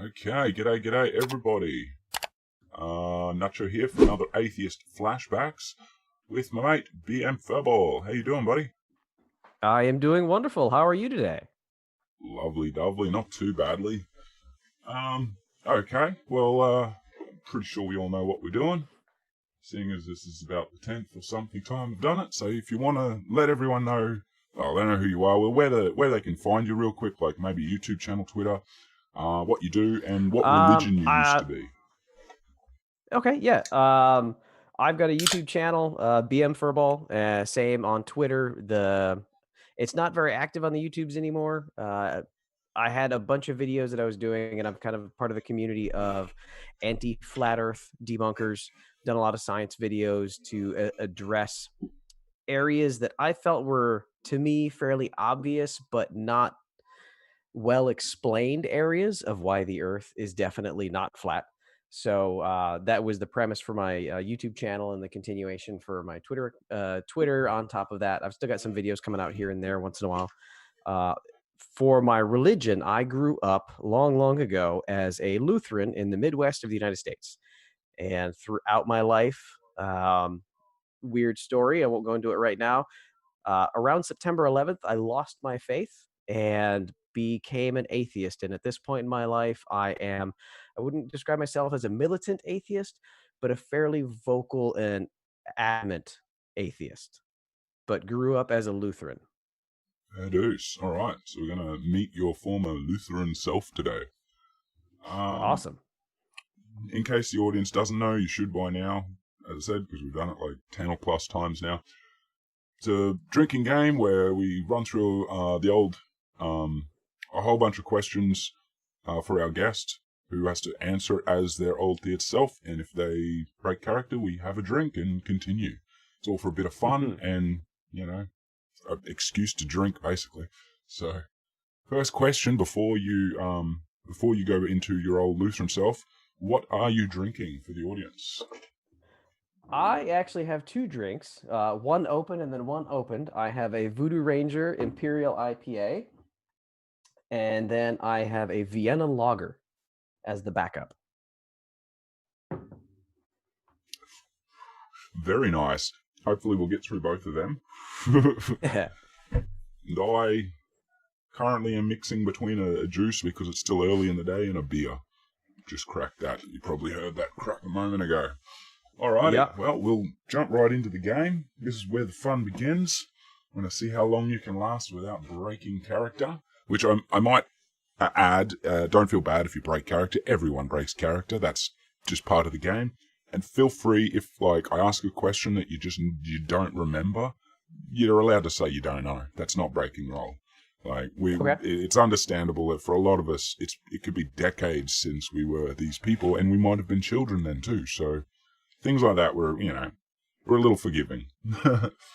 Okay, g'day everybody. Nacho here for another Atheist Flashbacks with my mate BM Furball. How you doing, buddy? I am doing wonderful. How are you today? Lovely, not too badly. Okay, well, pretty sure we all know what we're doing, seeing as this is about the 10th or something time we've done it. So if you want to let everyone know, well, they know who you are, well, where they can find you real quick, like maybe YouTube channel, Twitter, what you do, and what religion you used to be. Okay, yeah. I've got a YouTube channel, BM Furball. Same on Twitter. It's not very active on the YouTubes anymore. I had a bunch of videos that I was doing, and I'm kind of part of the community of anti-flat Earth debunkers. Done a lot of science videos to address areas that I felt were, to me, fairly obvious, but not well explained areas of why the Earth is definitely not flat. So that was the premise for my YouTube channel, and the continuation for my Twitter. On top of that, I've still got some videos coming out here and there once in a while. For my religion, I grew up long ago as a Lutheran in the Midwest of the United States, and throughout my life, weird story. I won't go into it right now. Around September 11th, I lost my faith and became an atheist. And at this point in my life, I wouldn't describe myself as a militant atheist, but a fairly vocal and adamant atheist, but grew up as a Lutheran. It is. All right. So we're going to meet your former Lutheran self today. Awesome. In case the audience doesn't know, you should by now, as I said, because we've done it like 10 or plus times now. It's a drinking game where we run through a whole bunch of questions for our guest, who has to answer it as their old theist self. And if they break character, we have a drink and continue. It's all for a bit of fun and, an excuse to drink, basically. So, first question before you go into your old Lutheran self, what are you drinking for the audience? I actually have two drinks, one open and then one opened. I have a Voodoo Ranger Imperial IPA, and then I have a Vienna Lager as the backup. Very nice. Hopefully we'll get through both of them. And I currently am mixing between a juice, because it's still early in the day, and a beer. Just cracked that. You probably heard that crack a moment ago. Alrighty, Yep. Well, we'll jump right into the game. This is where the fun begins. I'm going to see how long you can last without breaking character, which I might add, don't feel bad if you break character. Everyone breaks character. That's just part of the game. And feel free, if like I ask a question that you don't remember, you're allowed to say you don't know. That's not breaking role. Like it's understandable that for a lot of us, it could be decades since we were these people, and we might have been children then too. So things like that, we're a little forgiving.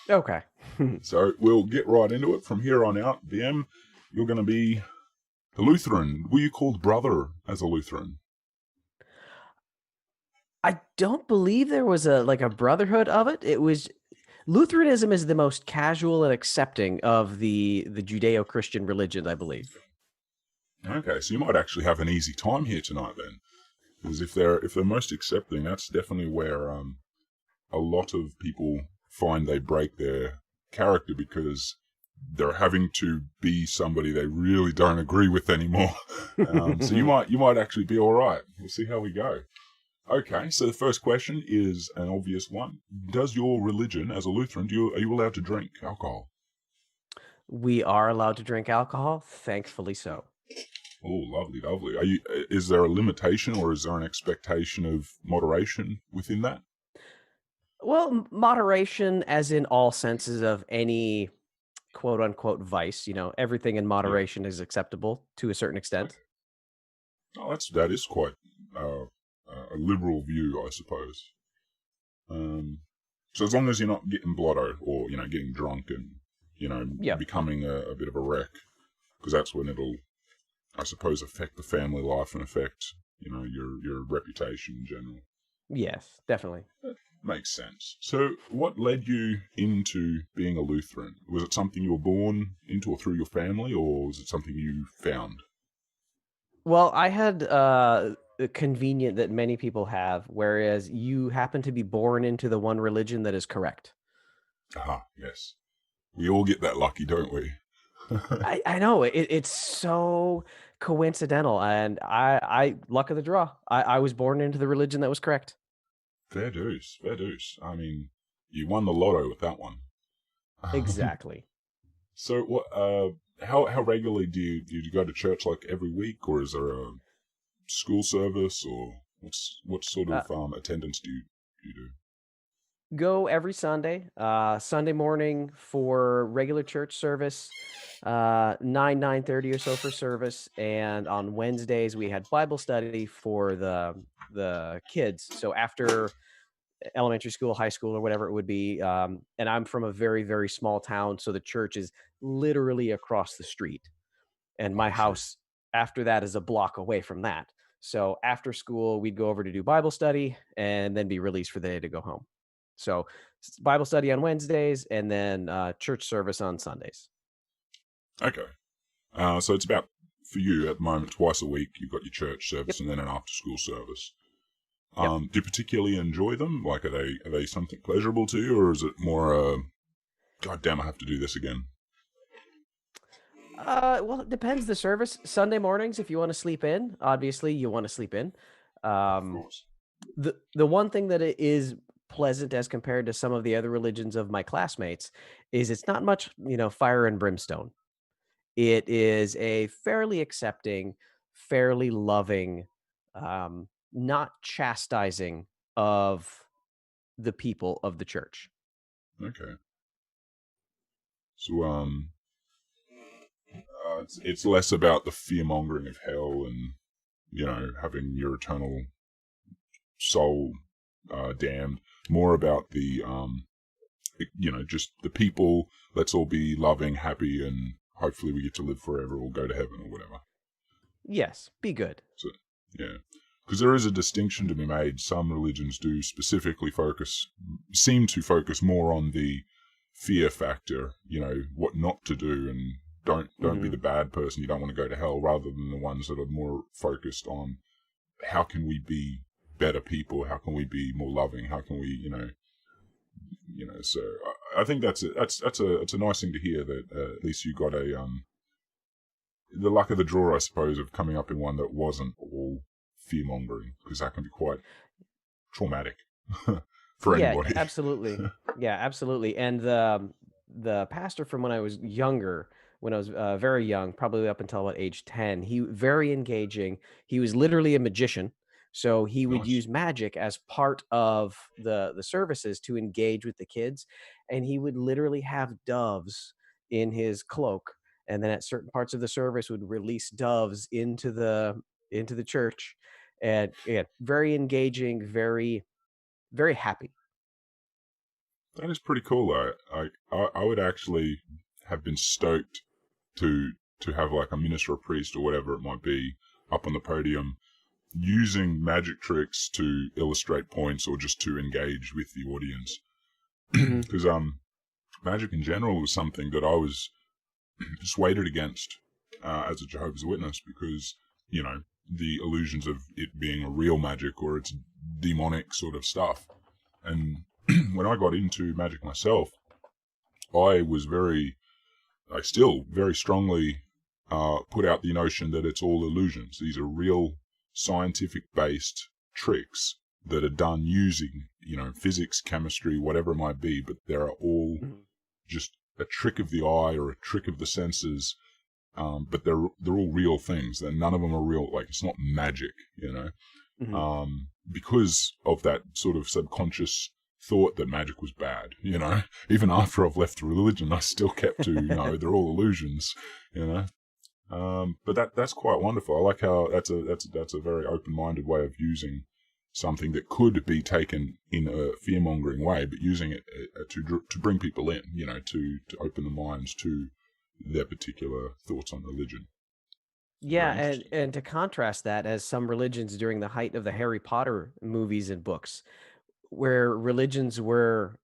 Okay. So we'll get right into it from here on out. BM, you're going to be a Lutheran. Were you called brother as a Lutheran? I don't believe there was a brotherhood of it. It was Lutheranism is the most casual and accepting of the Judeo-Christian religions, I believe. Okay, so you might actually have an easy time here tonight then, because if they're most accepting, that's definitely where a lot of people find they break their character, because they're having to be somebody they really don't agree with anymore. So you might actually be all right. We'll see how we go. Okay, so the first question is an obvious one. Does your religion, as a Lutheran, are you allowed to drink alcohol? We are allowed to drink alcohol, thankfully so. Oh, lovely. Is there a limitation, or is there an expectation of moderation within that? Well, moderation as in all senses of any quote-unquote vice. Everything in moderation is acceptable to a certain extent. Oh, that is quite a liberal view, I suppose. So as long as you're not getting blotto or, getting drunk and, becoming a bit of a wreck, because that's when it'll, I suppose, affect the family life and affect, your reputation in general. Yes, definitely. That makes sense. So what led you into being a Lutheran? Was it something you were born into or through your family, or was it something you found? Well, I had a convenient that many people have, whereas you happen to be born into the one religion that is correct. Aha, yes. We all get that lucky, don't we? I know it's so coincidental, and I luck of the draw. I was born into the religion that was correct. Fair dues, fair dues. I mean, you won the lotto with that one. Exactly. So, what? How regularly do you go to church? Like every week, or is there a school service, or what sort Uh, of attendance do you do? Go every Sunday. Sunday morning for regular church service, 9:30 or so for service, and on Wednesdays we had Bible study for the kids. So after elementary school, high school, or whatever it would be. And I'm from a very, very small town, so the church is literally across the street, and my I see. house after that is a block away from that. So after school, we'd go over to do Bible study and then be released for the day to go home. So Bible study on Wednesdays and then church service on Sundays. Okay. So it's about for you at the moment twice a week. You've got your church Yep. service and then an after school service. Yep. Do you particularly enjoy them? Like, are they something pleasurable to you, or is it more God damn, I have to do this again? Well, it depends the service. Sunday mornings, if you want to sleep in, obviously you want to sleep in. Of Um, course. the one thing that it is pleasant as compared to some of the other religions of my classmates is it's not much, fire and brimstone. It is a fairly accepting, fairly loving, not chastising of the people of the church. Okay. So it's less about the fear mongering of hell and having your eternal soul damned. More about the just the people. Let's all be loving, happy, and hopefully we get to live forever or go to heaven or whatever. Yes, be good. So yeah, because there is a distinction to be made. Some religions do specifically seem to focus more on the fear factor. What not to do, and don't be Hmm. the bad person. You don't want to go to hell, rather than the ones that are more focused on how can we be better people, how can we be more loving, how can we so I think that's a nice thing to hear, that at least you got a the luck of the draw, I suppose, of coming up in one that wasn't all fear mongering, because that can be quite traumatic for Yeah, anybody. absolutely. Yeah, absolutely. And the pastor from when I was younger, when I was very young, probably up until about age 10, he very engaging. He was literally a magician. So he would Nice. use magic as part of the services to engage with the kids, and he would literally have doves in his cloak, and then at certain parts of the service would release doves into the church, and yeah, very engaging, very very happy. That is pretty cool, though. I would actually have been stoked to have like a minister or priest or whatever it might be up on the podium using magic tricks to illustrate points or just to engage with the audience. Mhm. Because magic in general was something that I was dissuaded against as a Jehovah's Witness, because the illusions of it being a real magic or it's demonic sort of stuff. And when I got into magic myself, I still very strongly put out the notion that it's all illusions. These are real scientific-based tricks that are done using, physics, chemistry, whatever it might be, but they're all Mhm. just a trick of the eye or a trick of the senses. But they're all real things. And none of them are real. Like, it's not magic, Mhm. because of that sort of subconscious thought that magic was bad. Even after I've left the religion, I still kept to, they're all illusions. You know. But that's quite wonderful. I like how that's a very open-minded way of using something that could be taken in a fear-mongering way, but using it to bring people in, to open the minds to their particular thoughts on religion. Yeah, Very and interesting. and to contrast that, as some religions during the height of the Harry Potter movies and books, where religions were,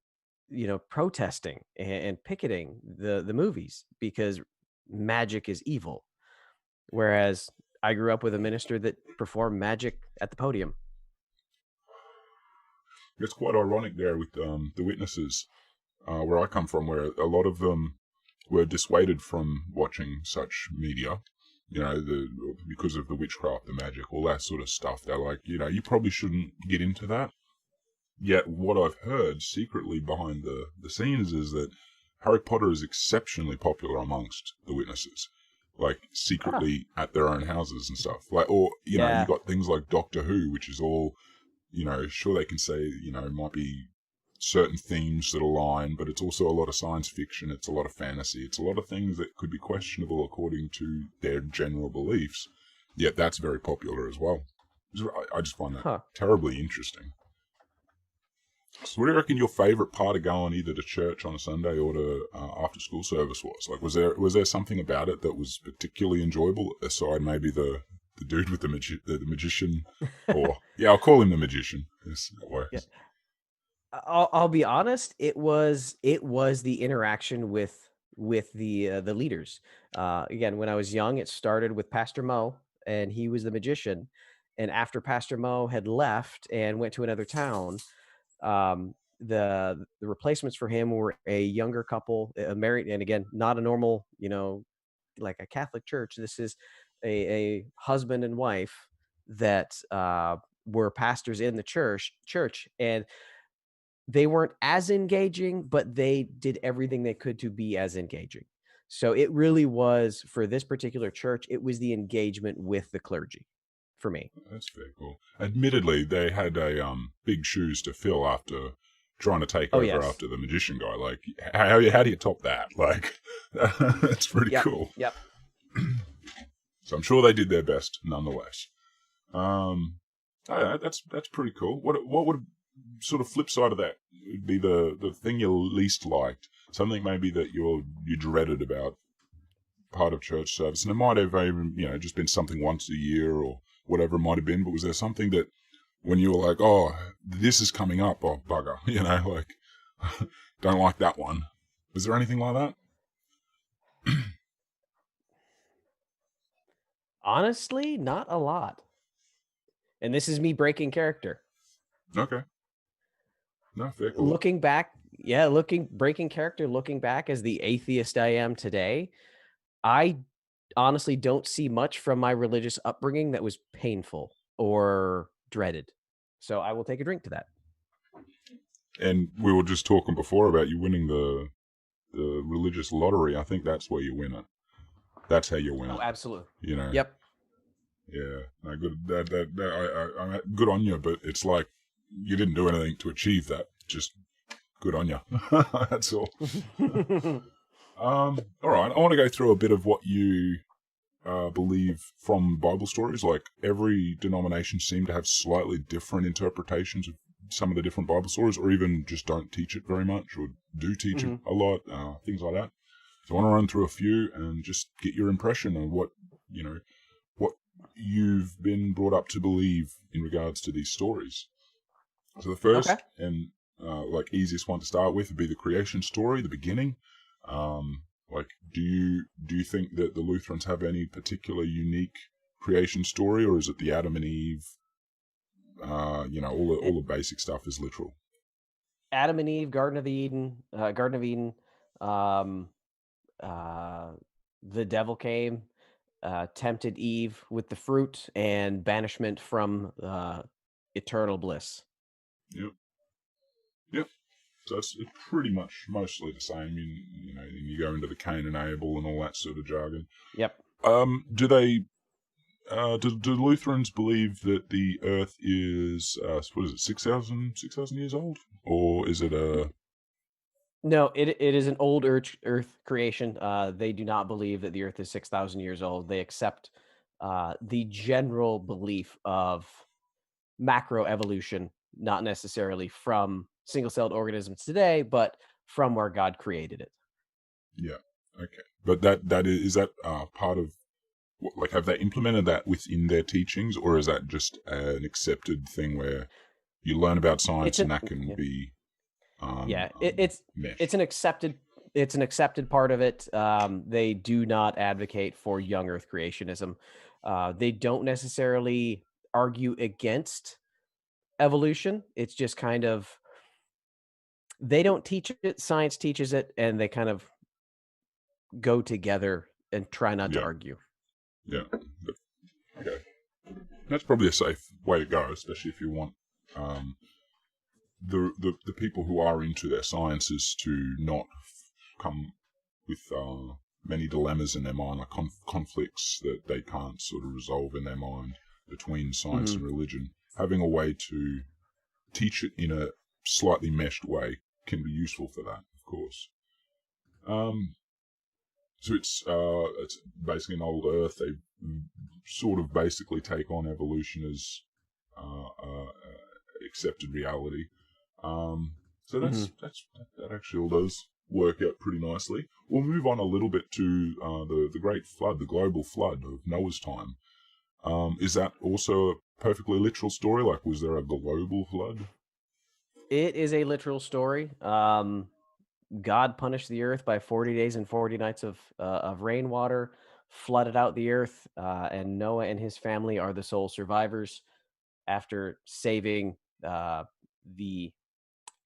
protesting and picketing the movies because magic is evil. Whereas I grew up with a minister that performed magic at the podium. It's quite ironic there with the witnesses, where I come from, where a lot of them were dissuaded from watching such media, because of the witchcraft, the magic, all that sort of stuff. They're like, you probably shouldn't get into that. Yet what I've heard secretly behind the scenes is that Harry Potter is exceptionally popular amongst the witnesses, like secretly at their own houses and stuff. Like, or, you got things like Doctor Who, which is all, sure they can say, might be certain themes that align, but it's also a lot of science fiction, it's a lot of fantasy, it's a lot of things that could be questionable according to their general beliefs, yet that's very popular as well. I just find that terribly interesting. So what do you reckon your favourite part of going either to church on a Sunday or to after school service was? Like, was there something about it that was particularly enjoyable, aside maybe the dude with the magician, or I'll call him the magician. Yes, that works. Yeah. I'll be honest. It was the interaction with the leaders. Again, when I was young, it started with Pastor Mo, and he was the magician. And after Pastor Mo had left and went to another town, the replacements for him were a younger couple, married, and again, not a normal, like a Catholic church. This is a husband and wife that were pastors in the church, and they weren't as engaging, but they did everything they could to be as engaging. So it really was, for this particular church, it was the engagement with the clergy for me. That's very cool. Admittedly, they had big shoes to fill after trying to take over after the magician guy. Like, how do you top that? Like, that's pretty cool. Yep. So I'm sure they did their best, nonetheless. That's pretty cool. What would sort of flip side of that be the thing you least liked? Something maybe that you dreaded about part of church service, and it might have even just been something once a year or whatever it might have been. But was there something that when you were like, oh, this is coming up, oh bugger, like don't like that one? Was there anything like that? Honestly, not a lot. And this is me breaking character. Okay. No, fair cool. Looking back, breaking character, looking back as the atheist I am today, I honestly don't see much from my religious upbringing that was painful or dreaded. So I will take a drink to that. And we were just talking before about you winning the religious lottery. I think that's where you win it. That's how you win it. Oh, absolutely. Yep. Yeah. No, good. I good on you, but it's like you didn't do anything to achieve that. Just good on you. That's all. All right. I want to go through a bit of what you believe from Bible stories. Like, every denomination seem to have slightly different interpretations of some of the different Bible stories, or even just don't teach it very much, or do teach it a lot, things like that. So I want to run through a few and just get your impression of what you've been brought up to believe in regards to these stories. So the first and easiest one to start with would be the creation story, the beginning. Do you think that the Lutherans have any particular unique creation story, or is it the Adam and Eve? All the basic stuff is literal. Adam and Eve, Garden of Eden. The devil came, tempted Eve with the fruit, and banishment from eternal bliss. Yep. So it's pretty much mostly the same. You go into the Cain and Abel and all that sort of jargon. Yep. Do they? Do Lutherans believe that the Earth is 6,000 years old, or is it a? No, it is an old Earth creation. They do not believe that the Earth is 6,000 years old. They accept the general belief of macroevolution, not necessarily from single-celled organisms today, but from where God created it. Yeah. Okay. But that is that part of, like, have they implemented that within their teachings, or is that just an accepted thing where you learn about science and that can be? It's an accepted it's an accepted part of it. They do not advocate for young Earth creationism. They don't necessarily argue against evolution. It's just kind of, they don't teach it, science teaches it, and they kind of go together and try not to Yeah. argue. Yeah. Okay. That's probably a safe way to go, especially if you want the people who are into their sciences to not come with many dilemmas in their mind, like conflicts that they can't sort of resolve in their mind between science and religion. Having a way to teach it in a slightly meshed way can be useful for that, of course. So it's basically an old Earth. They sort of basically take on evolution as accepted reality. So that actually all does work out pretty nicely. We'll move on a little bit to the Great Flood, the global flood of Noah's time. Is that also a perfectly literal story? Like, was there a global flood? It is a literal story. God punished the earth by 40 days and 40 nights of rainwater, flooded out the earth, and Noah and his family are the sole survivors after saving the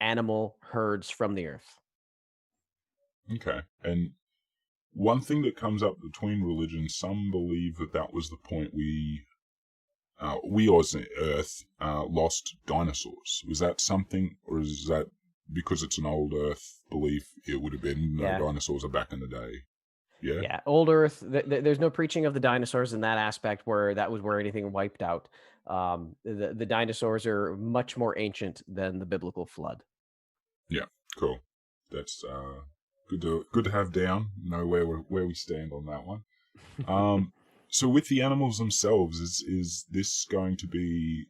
animal herds from the earth. Okay. And one thing that comes up between religions, some believe that was the point we as Earth lost dinosaurs. Was that something, or is that because it's an old Earth belief, it would have been dinosaurs are back in the day? Yeah. Yeah, old Earth. There's no preaching of the dinosaurs in that aspect where that was where anything wiped out. The dinosaurs are much more ancient than the biblical flood. Yeah, cool. That's good to have down. Know where we stand on that one. So with the animals themselves, is this going to be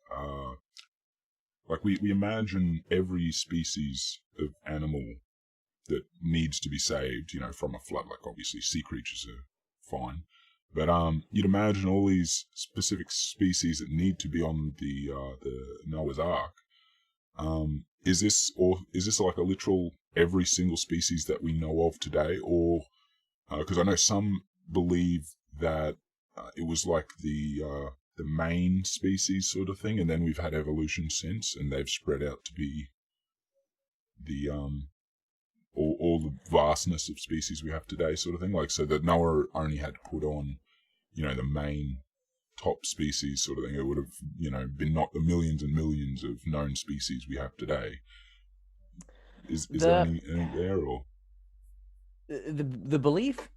like we imagine every species of animal that needs to be saved, from a flood? Like obviously sea creatures are fine, but you'd imagine all these specific species that need to be on the Noah's Ark. Is this like a literal every single species that we know of today, or because I know some believe that it was like the main species sort of thing, and then we've had evolution since, and they've spread out to be the all the vastness of species we have today, sort of thing. Like, so that Noah only had to put on, the main top species sort of thing. It would have, been not the millions and millions of known species we have today. Is there any there, or the belief?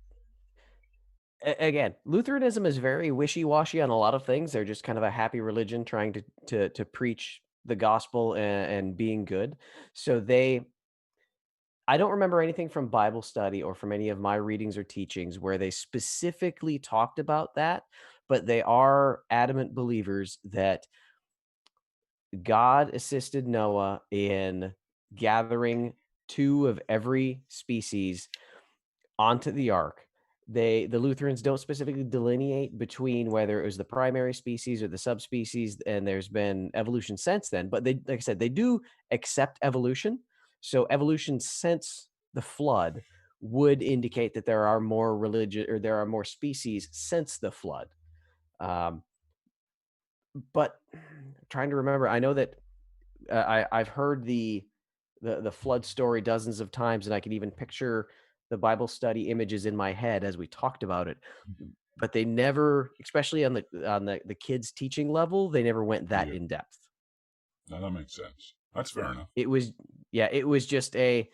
Again, Lutheranism is very wishy-washy on a lot of things. They're just kind of a happy religion trying to preach the gospel and being good. So I don't remember anything from Bible study or from any of my readings or teachings where they specifically talked about that, but they are adamant believers that God assisted Noah in gathering 2 of every species onto the ark. The Lutherans don't specifically delineate between whether it was the primary species or the subspecies, and there's been evolution since then. But they, like I said, they do accept evolution. So evolution since the flood would indicate that there are more there are more species since the flood. But trying to remember, I know that I've heard the flood story dozens of times, and I can even picture the Bible study images in my head as we talked about it. But they never, especially on the kids teaching level, they never went that in depth. No, that makes sense. That's fair enough. It was just the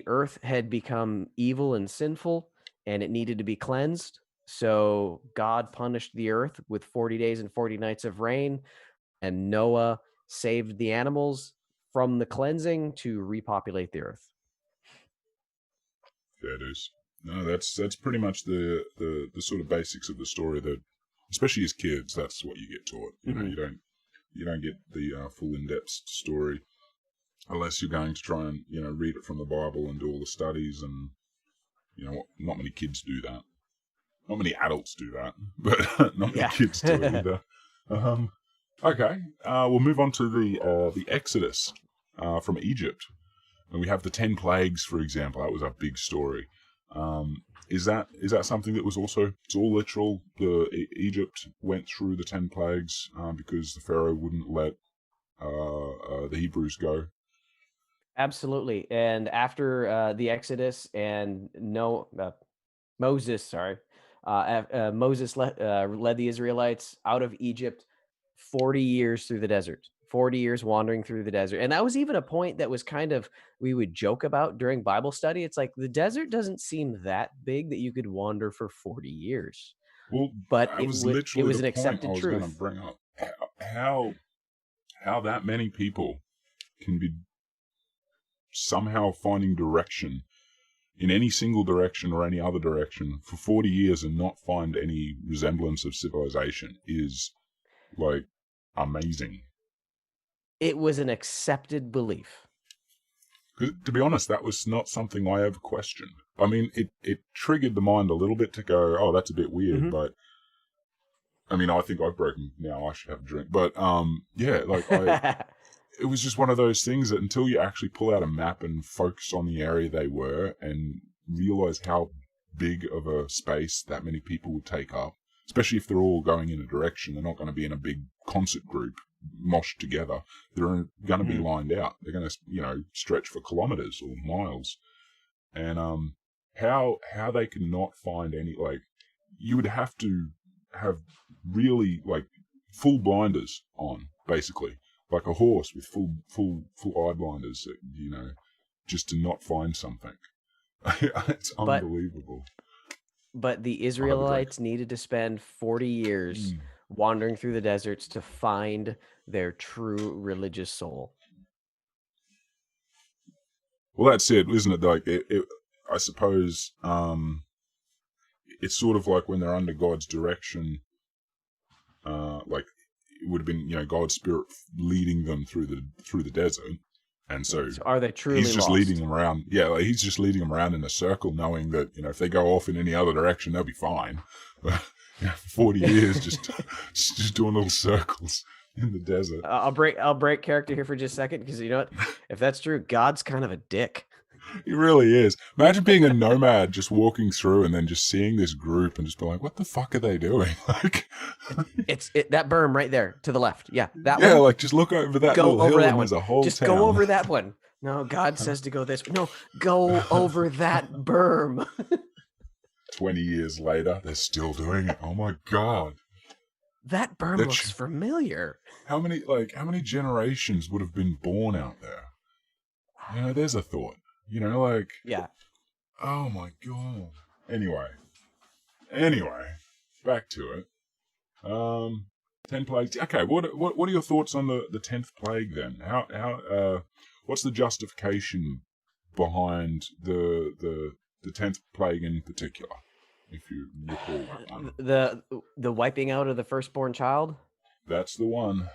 earth had become evil and sinful, and it needed to be cleansed. So God punished the earth with 40 days and 40 nights of rain, and Noah saved the animals from the cleansing to repopulate the earth. Yeah, it is. No, that's pretty much the sort of basics of the story. That, especially as kids, that's what you get taught. You don't get the full in-depth story unless you're going to try and read it from the Bible and do all the studies. And not many kids do that. Not many adults do that, but not many kids do it either. Okay, we'll move on to the Exodus from Egypt. And we have the 10 plagues, for example. That was a big story. Is that something that was also, it's all literal? Egypt went through the 10 plagues because the Pharaoh wouldn't let the Hebrews go? Absolutely. And after the Exodus and Moses, Moses led the Israelites out of Egypt 40 years through the desert, 40 years wandering through the desert. And that was even a point that was kind of, we would joke about during Bible study. It's like the desert doesn't seem that big that you could wander for 40 years. Well, But that it was was literally an the point accepted I was going to truth. bring up. How that many people can be somehow finding direction in any single direction or any other direction for 40 years and not find any resemblance of civilization is, like, amazing. It was an accepted belief. 'Cause, to be honest, that was not something I ever questioned. I mean, it triggered the mind a little bit to go, oh, that's a bit weird, but I mean, I think I've broken now. I should have a drink. But yeah, like it was just one of those things that until you actually pull out a map and focus on the area they were and realize how big of a space that many people would take up, especially if they're all going in a direction, they're not going to be in a big concert group moshed together. They're going to be lined out. They're going to, stretch for kilometers or miles. And how they can not find any, like, you would have to have really, like, full blinders on, basically, like a horse with full eye blinders, just to not find something. It's unbelievable. But the Israelites needed to spend 40 years wandering through the deserts to find their true religious soul. Well, that's it, isn't it? Like, I suppose it's sort of like when they're under God's direction, like it would have been, God's spirit leading them through the desert, and so are they truly he's just lost? leading them around. Yeah, like he's just leading them around in a circle, knowing that if they go off in any other direction, they'll be fine. But, for 40 years, just doing little circles in the desert. I'll break character here for just a second, because you know what? If that's true, God's kind of a dick. He really is. Imagine being a nomad, just walking through and then just seeing this group and just be like, "What the fuck are they doing?" Like, it's that berm right there to the left. Yeah, that one. Yeah, one. like just look over that go little over hill that and one. there's a whole Just town. go over that one. No, God says to go this way. No, go over that berm. 20 years later, they're still doing it. Oh my God. That berm looks familiar. How many generations would have been born out there? There's a thought. Yeah. Oh my God. Anyway, back to it. 10 plagues. Okay, what are your thoughts on the 10th plague then? How what's the justification behind the 10th plague in particular, if you recall that one? The wiping out of the firstborn child? That's the one.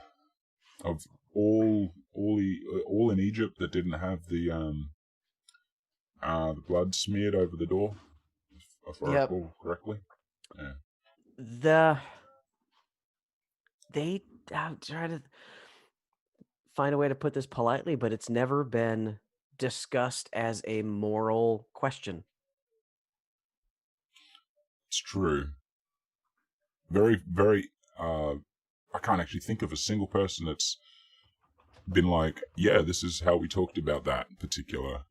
Of all in Egypt that didn't have the blood smeared over the door, if I recall correctly. Yeah. They try to find a way to put this politely, but it's never been discussed as a moral question. It's true. Very, very. I can't actually think of a single person that's been like, yeah, this is how we talked about that particular,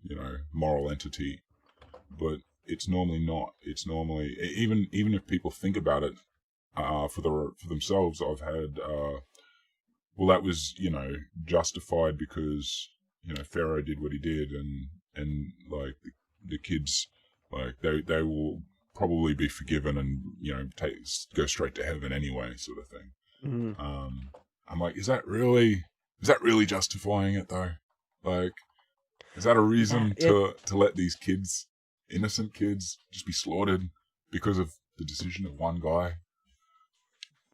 moral entity. But it's normally not. It's normally, even if people think about it for themselves, I've had, well, that was, justified because, Pharaoh did what he did, and like the kids, like they will probably be forgiven and, go straight to heaven anyway, sort of thing. Mm-hmm. I'm like, is that really justifying it though? Like, is that a reason to let these kids, innocent kids, just be slaughtered because of the decision of one guy?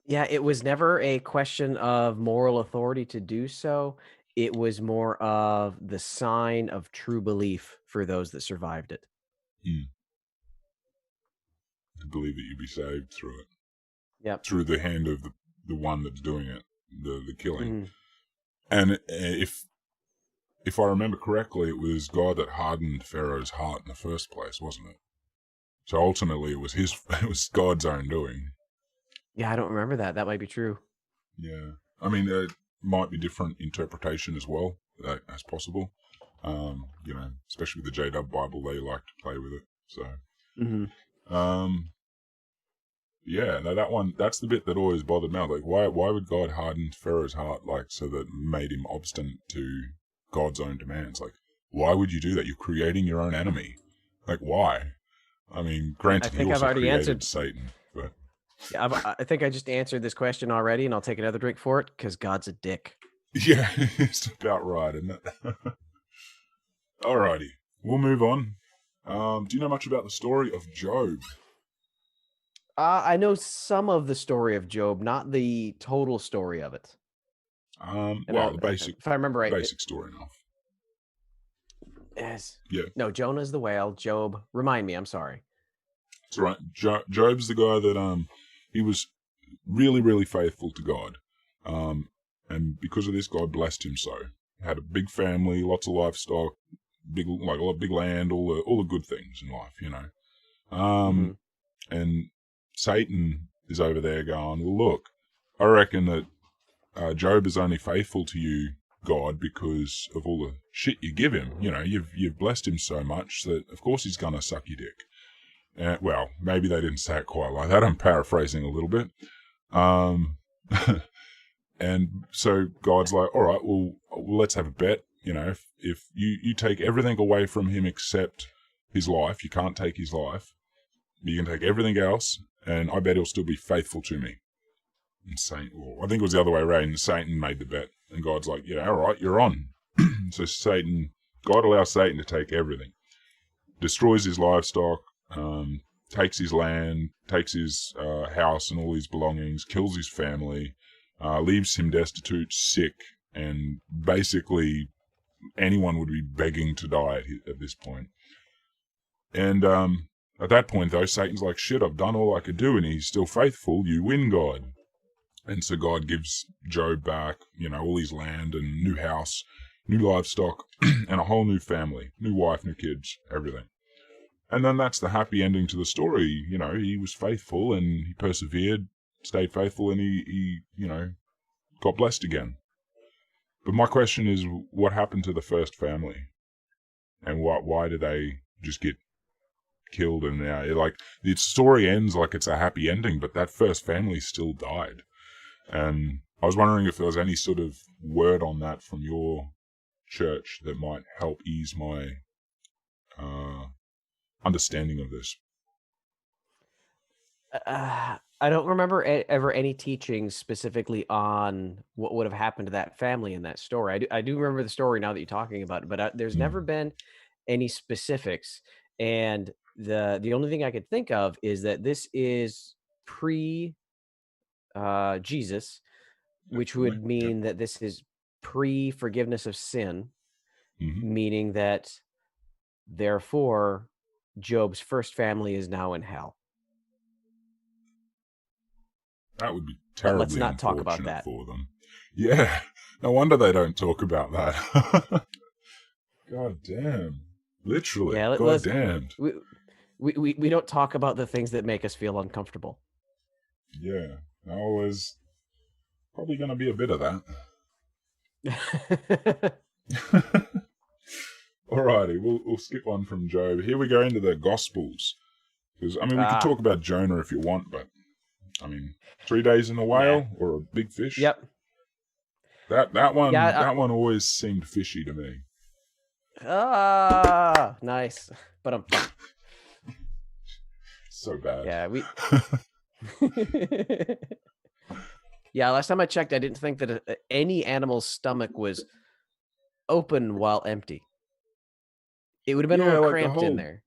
Yeah, it was never a question of moral authority to do so. It was more of the sign of true belief for those that survived it. To believe that you'd be saved through it. Yep. Through the hand of the one that's doing it, the killing. Mm-hmm. And if I remember correctly, it was God that hardened Pharaoh's heart in the first place, wasn't it? So ultimately, it was it was God's own doing. Yeah, I don't remember that. That might be true. Yeah, I mean, it might be different interpretation as well, as possible. Especially with the JW Bible, they like to play with it. So, yeah, no, that's the bit that always bothered me. Like, why would God harden Pharaoh's heart, like, so that made him obstinate to God's own demands? Like, why would you do that? You're creating your own enemy. Like, why? I mean, granted, I think he also I've already created answered Satan, but I think I just answered this question already, and I'll take another drink for it because God's a dick. yeah, it's about right, isn't it? Alrighty, we'll move on. Do you know much about the story of Job? I know some of the story of Job, not the total story of it. The basic, if I remember right, basic story enough. Yes. Yeah. No, Jonah's the whale. Job. Remind me. I'm sorry. That's right. Job's the guy that he was really, really faithful to God, and because of this, God blessed him so. Had a big family, lots of livestock, big land, all the good things in life, you know. And Satan is over there going, well, look, I reckon that Job is only faithful to you, God, because of all the shit you give him. You know, you've blessed him so much that of course he's gonna suck your dick. Well, maybe they didn't say it quite like that. I'm paraphrasing a little bit. And so God's like, all right, well, let's have a bet. You know, if you take everything away from him except his life, you can't take his life. You can take everything else, and I bet he'll still be faithful to me. And I think it was the other way around. And Satan made the bet, and God's like, yeah, all right, you're on. So God allows Satan to take everything, destroys his livestock, takes his land, takes his house and all his belongings, kills his family, leaves him destitute, sick, and basically anyone would be begging to die at this point. And at that point, though, Satan's like, shit, I've done all I could do, and he's still faithful. You win, God. And so God gives Job back, you know, all his land and new house, new livestock, and a whole new family, new wife, new kids, everything. And then that's the happy ending to the story. You know, he was faithful and he persevered, stayed faithful, and he you know, got blessed again. But my question is, what happened to the first family? And why did they just get killed? And now, like, the story ends like it's a happy ending, but that first family still died. And I was wondering if there was any sort of word on that from your church that might help ease my understanding of this. I don't remember ever any teachings specifically on what would have happened to that family in that story. I do remember the story now that you're talking about it, but there's never been any specifics. And the only thing I could think of is that this is pre Jesus, which would mean that this is pre forgiveness of sin, meaning that therefore Job's first family is now in hell. That would be terribly Let's not talk about that for them. Yeah, no wonder they don't talk about that. God damn, literally. Yeah, God damn. We don't talk about the things that make us feel uncomfortable. Yeah, no, there's probably going to be a bit of that. Alrighty, we'll skip on from Job. Here we go into the Gospels. Because I mean, we could talk about Jonah if you want, but I mean, 3 days in a whale or a big fish. Yep. That one always seemed fishy to me. Nice. But I'm so bad. Yeah, yeah, last time I checked, I didn't think that any animal's stomach was open while empty. It would have been a little cramped in there.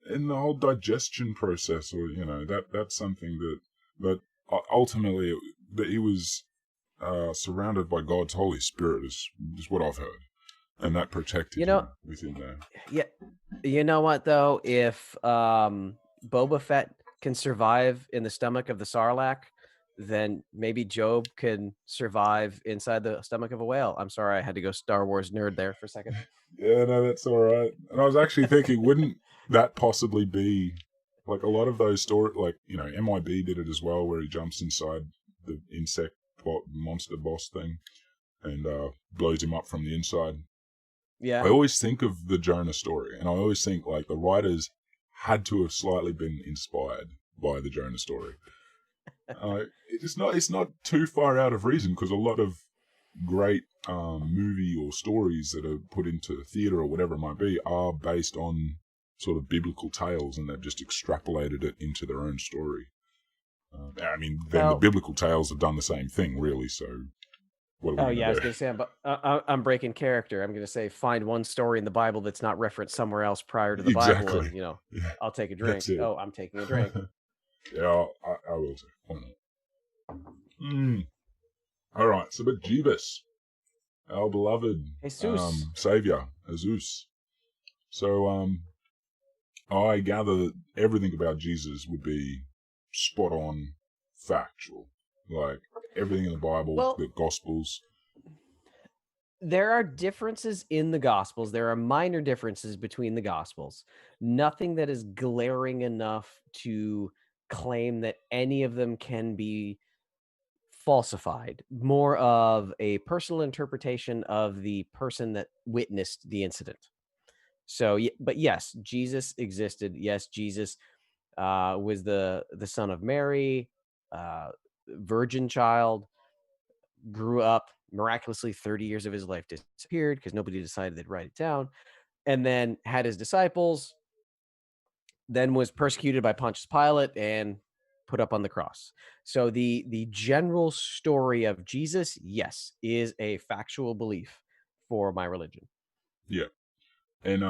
In the whole digestion process, or you know, that's something that ultimately that he was surrounded by God's Holy Spirit is what I've heard, and that protected him within there. Yeah, you know what though, if Boba Fett can survive in the stomach of the Sarlacc, then maybe Job can survive inside the stomach of a whale. I'm sorry, I had to go Star Wars nerd there for a second. Yeah, no, that's all right. And I was actually thinking, wouldn't that possibly be like a lot of those stories? Like, MIB did it as well, where he jumps inside the insect monster boss thing and blows him up from the inside. Yeah. I always think of the Jonah story, and I always think like the writers had to have slightly been inspired by the Jonah story. It's not too far out of reason, because a lot of great movie or stories that are put into theatre or whatever it might be are based on sort of biblical tales, and they've just extrapolated it into their own story. The biblical tales have done the same thing, really. So, what are we I was going to say, I'm breaking character. I'm going to say, find one story in the Bible that's not referenced somewhere else prior to the Bible, and I'll take a drink. Oh, I'm taking a drink. Yeah, I will too. Why not? All right, so but Jeebus, our beloved Jesus. Savior, Jesus. So I gather that everything about Jesus would be spot on, factual, like everything in the Bible, the Gospels. There are differences in the Gospels. There are minor differences between the Gospels. Nothing that is glaring enough to claim that any of them can be falsified. More of a personal interpretation of the person that witnessed the incident. So, but yes, Jesus existed. Yes, Jesus was the son of Mary, virgin child, grew up miraculously. 30 years of his life disappeared because nobody decided they'd write it down, and then had his disciples, then was persecuted by Pontius Pilate and put up on the cross. So the general story of Jesus, yes, is a factual belief for my religion. Yeah. And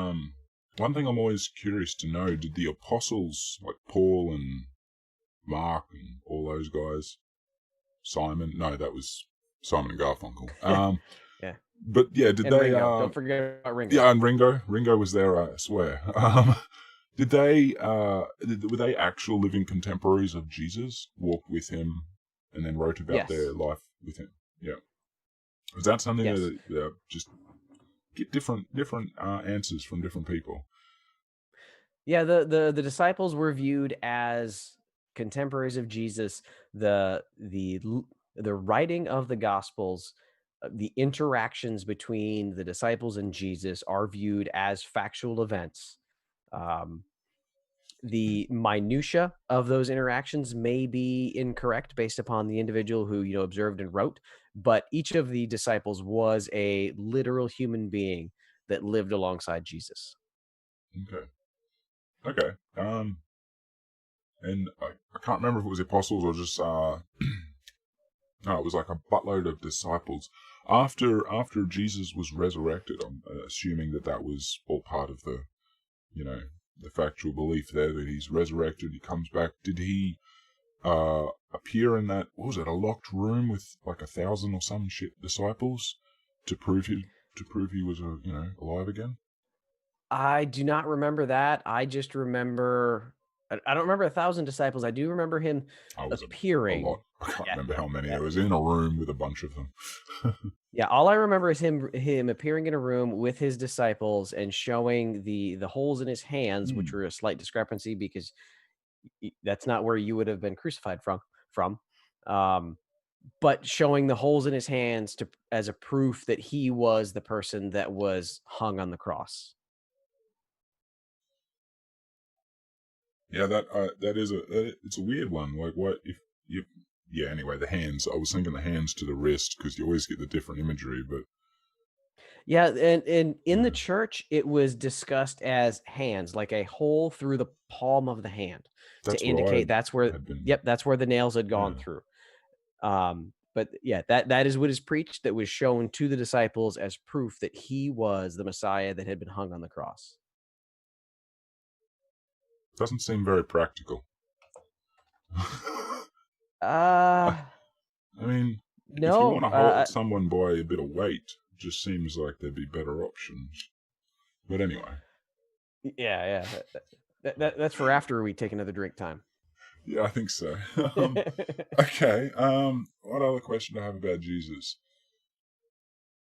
one thing I'm always curious to know, did the apostles, like Paul and Mark and all those guys, Simon, no, that was Simon and Garfunkel. Yeah. But yeah, did they... Ringo. Don't forget about Ringo. Yeah, and Ringo. Ringo was there, I swear. Did they, were they actual living contemporaries of Jesus, walked with him, and then wrote about their life with him? Yeah. Was that something that just get different answers from different people? Yeah, the disciples were viewed as contemporaries of Jesus. The writing of the Gospels, the interactions between the disciples and Jesus are viewed as factual events. The minutia of those interactions may be incorrect based upon the individual who observed and wrote, but each of the disciples was a literal human being that lived alongside Jesus. Okay. And I can't remember if it was the apostles or just no, it was like a buttload of disciples. After Jesus was resurrected, I'm assuming that was all part of the the factual belief there that he's resurrected, he comes back. Did he appear in that, what was it, a locked room with like 1,000 or some shit disciples to prove he was alive again? I do not remember that. I just remember, I don't remember 1,000 disciples. I do remember him appearing. A lot. I can't remember how many. I was in a room with a bunch of them. Yeah, all I remember is him appearing in a room with his disciples and showing the holes in his hands, which were a slight discrepancy because that's not where you would have been crucified from. But showing the holes in his hands as a proof that he was the person that was hung on the cross. Yeah, that is it's a weird one. Like, what if you? Yeah. Anyway, the hands. I was thinking the hands to the wrist because you always get the different imagery, but. Yeah, and in the church, it was discussed as hands, like a hole through the palm of the hand, to indicate that's where the nails had gone through. But yeah, that is what is preached, that was shown to the disciples as proof that he was the Messiah that had been hung on the cross. Doesn't seem very practical. I mean, no, if you want to hold someone by a bit of weight, it just seems like there'd be better options. But anyway. Yeah. That's for after we take another drink time. Yeah, I think so. Okay. What other question do I have about Jesus?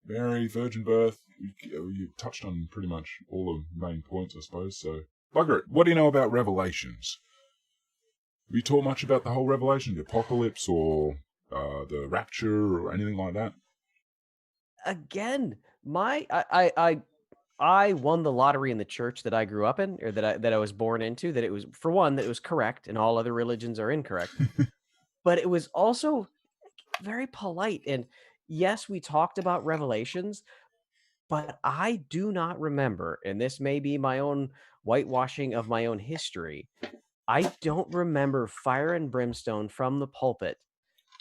Mary, virgin birth. You touched on pretty much all the main points, I suppose. So, bugger it. What do you know about Revelations? Have you taught much about the whole Revelation, the apocalypse, or the rapture, or anything like that? Again, I won the lottery in the church that I grew up in, or that I was born into. That it was, for one, that it was correct, and all other religions are incorrect. But it was also very polite. And yes, we talked about Revelations, but I do not remember, and this may be my own whitewashing of my own history. I don't remember fire and brimstone from the pulpit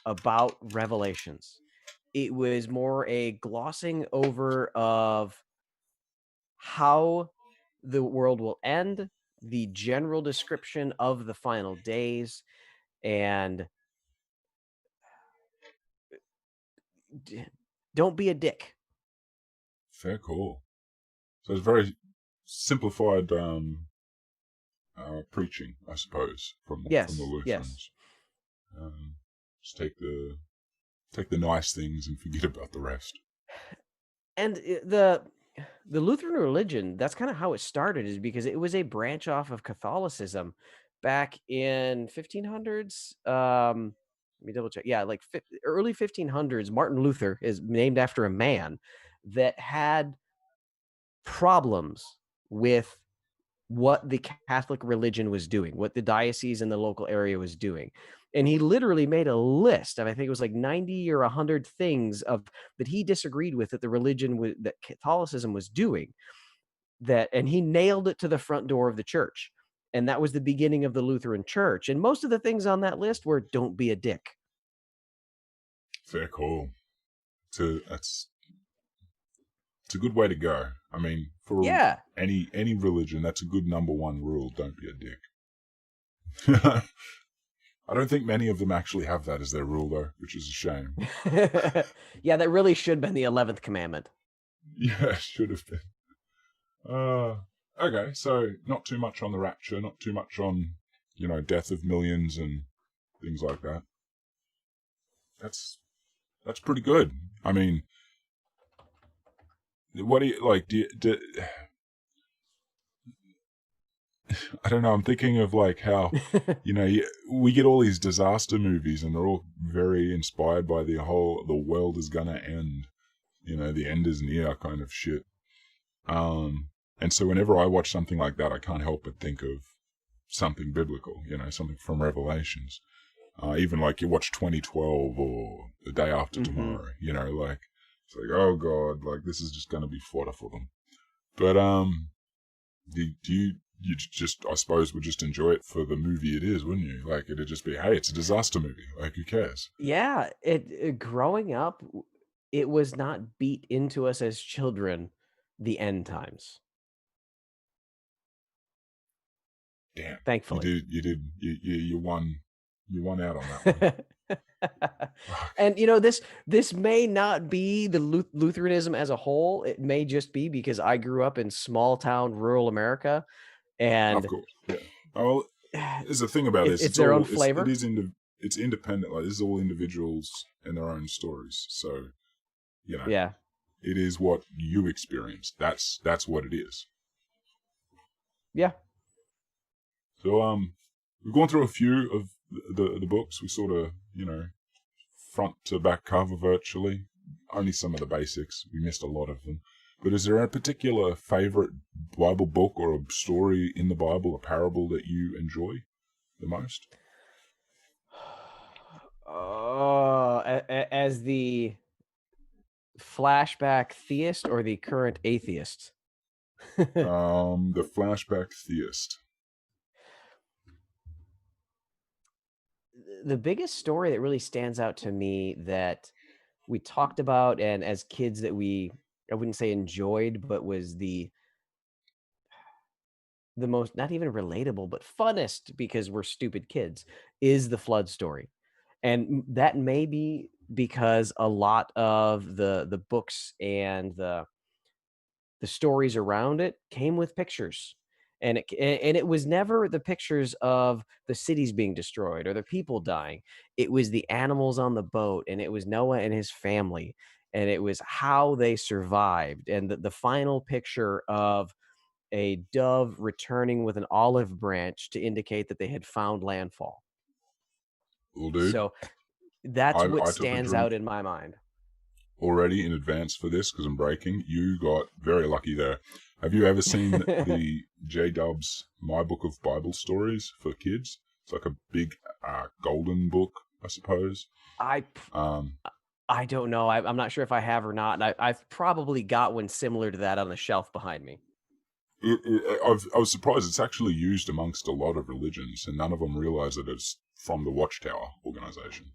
about Revelations. It was more a glossing over of how the world will end, the general description of the final days, and don't be a dick. Fair call. So it's very simplified preaching, I suppose, from the Yes, Lutherans. yes. Just take the nice things and forget about the rest. And the Lutheran religion, that's kind of how it started, is because it was a branch off of Catholicism back in 1500s. Let me double check. Yeah, like early 1500s. Martin Luther is named after a man that had problems with what the Catholic religion was doing, what the diocese in the local area was doing. And he literally made a list of, I think it was like 90 or 100 things of that he disagreed with that the religion that Catholicism was doing. And he nailed it to the front door of the church. And that was the beginning of the Lutheran Church. And most of the things on that list were don't be a dick. Fair call. It's a good way to go. I mean, for any religion, that's a good number one rule. Don't be a dick. I don't think many of them actually have that as their rule, though, which is a shame. Yeah, that really should have been the 11th commandment. Yeah, it should have been. Okay, so not too much on the rapture, not too much on, death of millions and things like that. That's pretty good. I mean, what do you like? I don't know. I'm thinking of like how, we get all these disaster movies and they're all very inspired by the world is gonna end. The end is near kind of shit. And so whenever I watch something like that, I can't help but think of something biblical, something from Revelations. Even like you watch 2012 or The Day After Tomorrow, like, it's like, oh God, like this is just going to be fodder for them. But, you just, I suppose, would just enjoy it for the movie it is, wouldn't you? Like, it'd just be, hey, it's a disaster movie. Like, who cares? Yeah. Growing up, it was not beat into us as children, the end times. Damn. Thankfully. You won out on that one. And this may not be the Lutheranism as a whole. It may just be because I grew up in small town rural America, and of course, yeah. Well, there's a thing about this. It's their own flavor. It's independent. Like, this is all individuals and their own stories. So, yeah, it is what you experienced. That's what it is. Yeah. So, we've gone through a few of the books. We sort of, front to back cover virtually. Only some of the basics. We missed a lot of them. But is there a particular favorite Bible book or a story in the Bible, a parable that you enjoy the most? As the flashback theist or the current atheist? The flashback theist. The biggest story that really stands out to me that we talked about, and as kids that I wouldn't say enjoyed, but was the most, not even relatable, but funnest, because we're stupid kids, is the flood story. And that may be because a lot of the books and the stories around it came with pictures. and it was never the pictures of the cities being destroyed or the people dying. It was the animals on the boat, and it was Noah and his family, and it was how they survived, and the final picture of a dove returning with an olive branch to indicate that they had found landfall. Well, dude, So that's what I took a stands drink out in my mind. already in advance for this because I'm breaking. You got very lucky there. Have you ever seen the J Dub's My Book of Bible Stories for kids? It's like a big golden book, I suppose. I Um, I don't know. I'm not sure if I have or not. And I've probably got one similar to that on the shelf behind me. I was surprised it's actually used amongst a lot of religions, and none of them realize that it's from the Watchtower organization.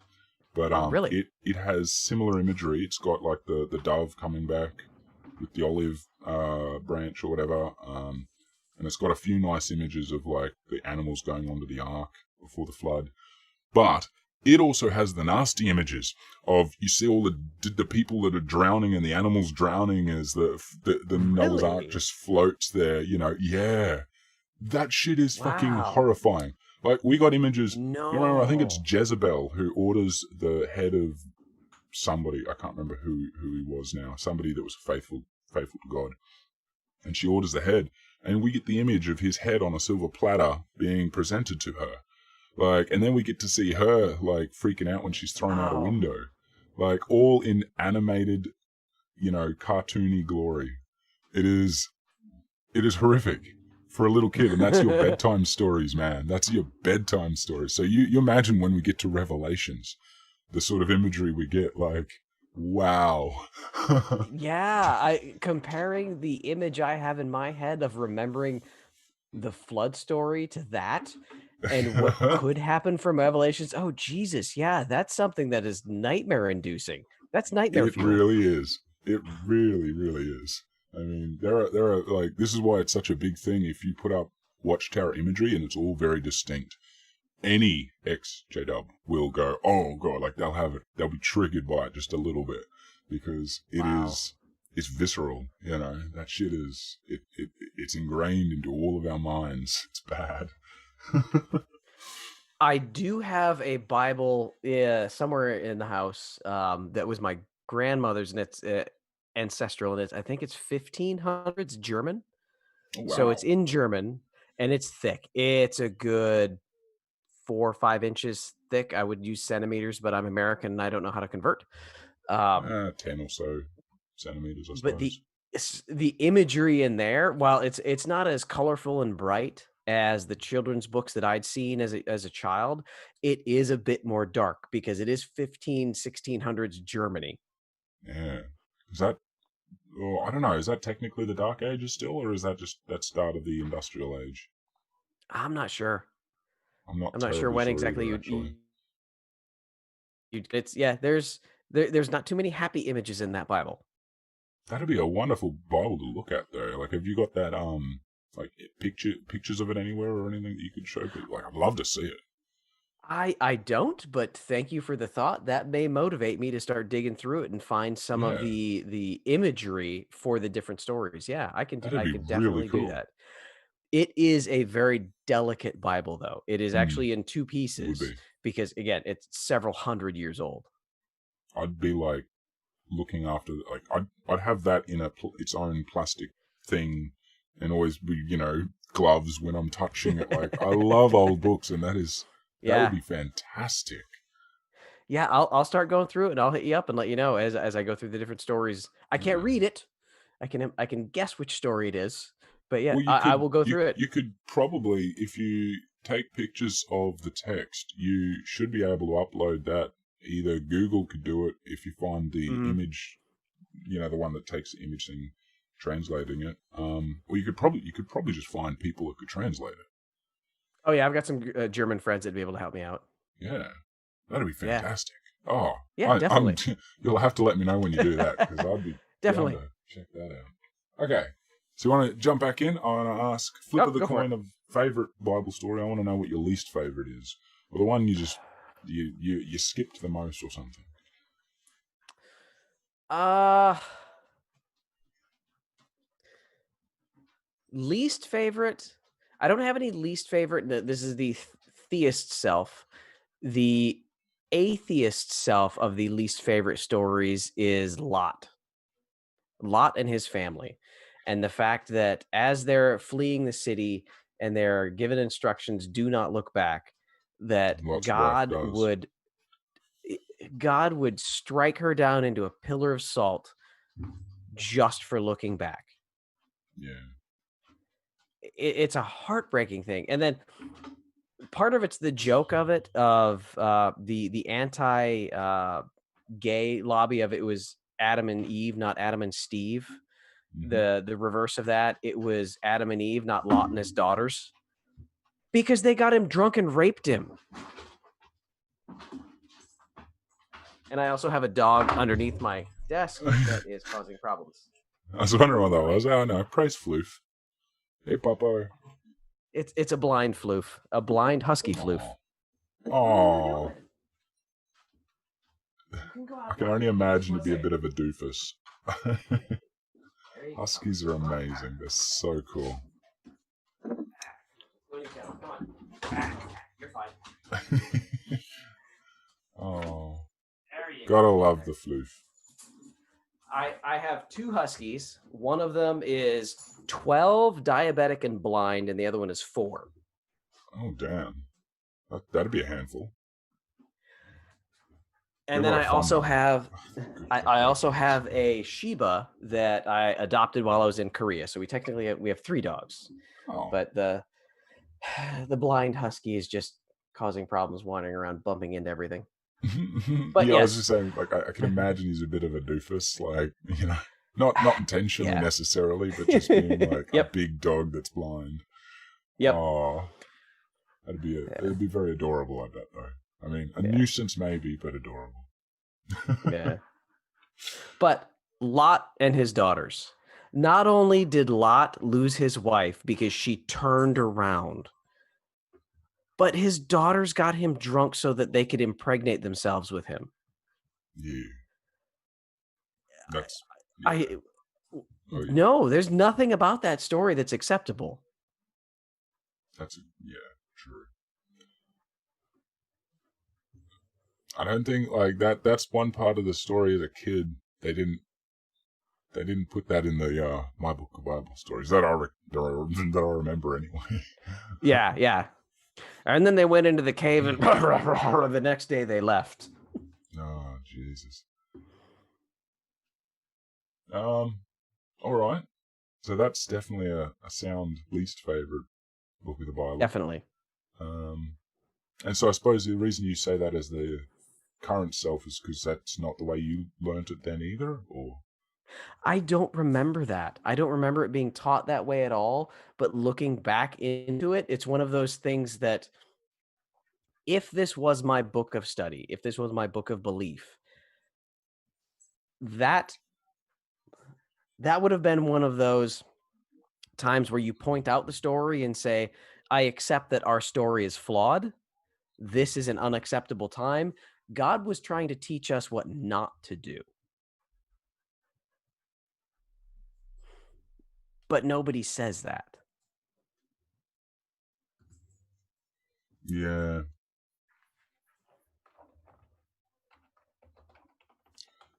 But Oh, really? it has similar imagery. It's got like the dove coming back with the olive branch or whatever, and it's got a few nice images of like the animals going onto the ark before the flood. But it also has the nasty images of, you see all the people that are drowning and the animals drowning as the Noah's Ark Really? just floats there. You know, yeah, that shit is fucking Wow. horrifying. Like, we got images. You remember, I think it's No. Jezebel who orders the head of somebody. I can't remember who he was now. Somebody that was faithful to God, and she orders the head, and we get the image of his head on a silver platter being presented to her. Like, and then we get to see her like freaking out when she's thrown out a Wow. window, like all in animated, cartoony glory. It is horrific for a little kid, and that's your bedtime stories, man. That's your bedtime stories. So you imagine when we get to Revelations, the sort of imagery we get, like, wow. Yeah, I comparing the image I have in my head of remembering the flood story to that and what could happen from Revelations. Oh, Jesus. Yeah, that's something that is nightmare inducing. That's nightmare It fuel. really is. It really, really is. I mean, there are like, this is why it's such a big thing. If you put up Watchtower imagery and it's all very distinct, any ex-J-Dub will go, oh god, like they'll be triggered by it just a little bit, because Wow. it's visceral, that shit it's ingrained into all of our minds. It's bad. I do have a Bible somewhere in the house that was my grandmother's, and it's ancestral, and I think it's 1500s German. Oh, So wow. it's in German, and it's thick. It's a good 4 or 5 inches thick. I would use centimeters, but I'm American and I don't know how to convert. Um, 10 or so centimeters, I but suppose. the imagery in there, while it's not as colorful and bright as the children's books that I'd seen as a child, it is a bit more dark because it is 1600s Germany. Yeah. Is that, I don't know, is that technically the Dark Ages still, or is that just that start of the Industrial Age? I'm not sure. I'm not I'm not sure terribly when sure exactly either, actually. it's yeah, there's not too many happy images in that Bible. That'd be a wonderful Bible to look at, though. Like, have you got that, like, pictures of it anywhere or anything that you could show people? Like, I'd love to see it. I don't, but thank you for the thought. That may motivate me to start digging through it and find some of Yeah, the imagery for the different stories. Yeah, that'd I be can really definitely do cool. that. It is a very delicate Bible, though. It is Mm, actually in 2 it would pieces be. because, again, it's several hundred years old. I'd be, like, looking after, like, I'd have that in its own plastic thing, and always be, gloves when I'm touching it. Like, I love old books, and that would Yeah. be fantastic. Yeah, I'll start going through it, and I'll hit you up and let you know as I go through the different stories. I can't Yeah. read it. I can guess which story it is, but yeah, Well, I will go through it. you could probably, if you take pictures of the text, you should be able to upload that. Either Google could do it if you find the Mhm. image, the one that takes the image thing, translating it. Or you could probably just find people who could translate it. Oh yeah, I've got some German friends that'd be able to help me out. Yeah, that'd be Yeah. fantastic. Oh, Yeah, I'm. definitely. You'll have to let me know when you do that, because I'd be down Definitely. to check that out. Okay, so you want to jump back in? I want to ask, flip Oh, of the go for it. coin of favorite Bible story. I want to know what your least favorite is, or the one you just you skipped the most, or something. Uh Least favorite. I don't have any least favorite. This is the theist self. The atheist self of the least favorite stories is Lot. Lot and his family. And the fact that as they're fleeing the city and they're given instructions, do not look back, that Lot's wife does. God would strike her down into a pillar of salt just for looking back. Yeah. It's a heartbreaking thing. And then part of it's the joke of it, of the anti gay lobby of it was Adam and Eve, not Adam and Steve. Mhm. The reverse of that, it was Adam and Eve, not Lot and his daughters, because they got him drunk and raped him. And I also have a dog underneath my desk that is causing problems. I was wondering what that was. Oh no, praise floof. Hey, Popo. It's a blind floof, a blind husky floof. Oh, You can go I can only imagine to be a bit of a doofus. Huskies are amazing. They're so cool. Come on. You're fine. Oh, There you gotta go. love the floof. I have two huskies. One of them is 12, diabetic, and blind, and the other one is 4. Oh damn, that'd be a handful. And then I also have I also have a Shiba that I adopted while I was in Korea. So we have 3 dogs. Oh. But the blind husky is just causing problems wandering around, bumping into everything. But yeah, yes. I was just saying, like, I can imagine he's a bit of a doofus, like, you know, not intentionally necessarily, but just being like a big dog that's blind. Yep. Oh, it'd be very adorable, I bet, though. I mean, a nuisance maybe, but adorable. Yeah. But Lot and his daughters. Not only did Lot lose his wife because she turned around, but his daughters got him drunk so that they could impregnate themselves with him. Yeah. That's... No, there's nothing about that story that's acceptable. True. I don't think, like, that's one part of the story as a kid. They didn't put that in the My Book of Bible stories that I remember anyway. Yeah. And then they went into the cave and the next day they left. Oh, Jesus. All right. So that's definitely a sound least favorite book of the Bible. Definitely. And so I suppose the reason you say that as the current self is because that's not the way you learnt it then either, or? I don't remember that. I don't remember it being taught that way at all. But looking back into it, it's one of those things that if this was my book of study, if this was my book of belief, that would have been one of those times where you point out the story and say, I accept that our story is flawed. This is an unacceptable time. God was trying to teach us what not to do. But nobody says that. Yeah.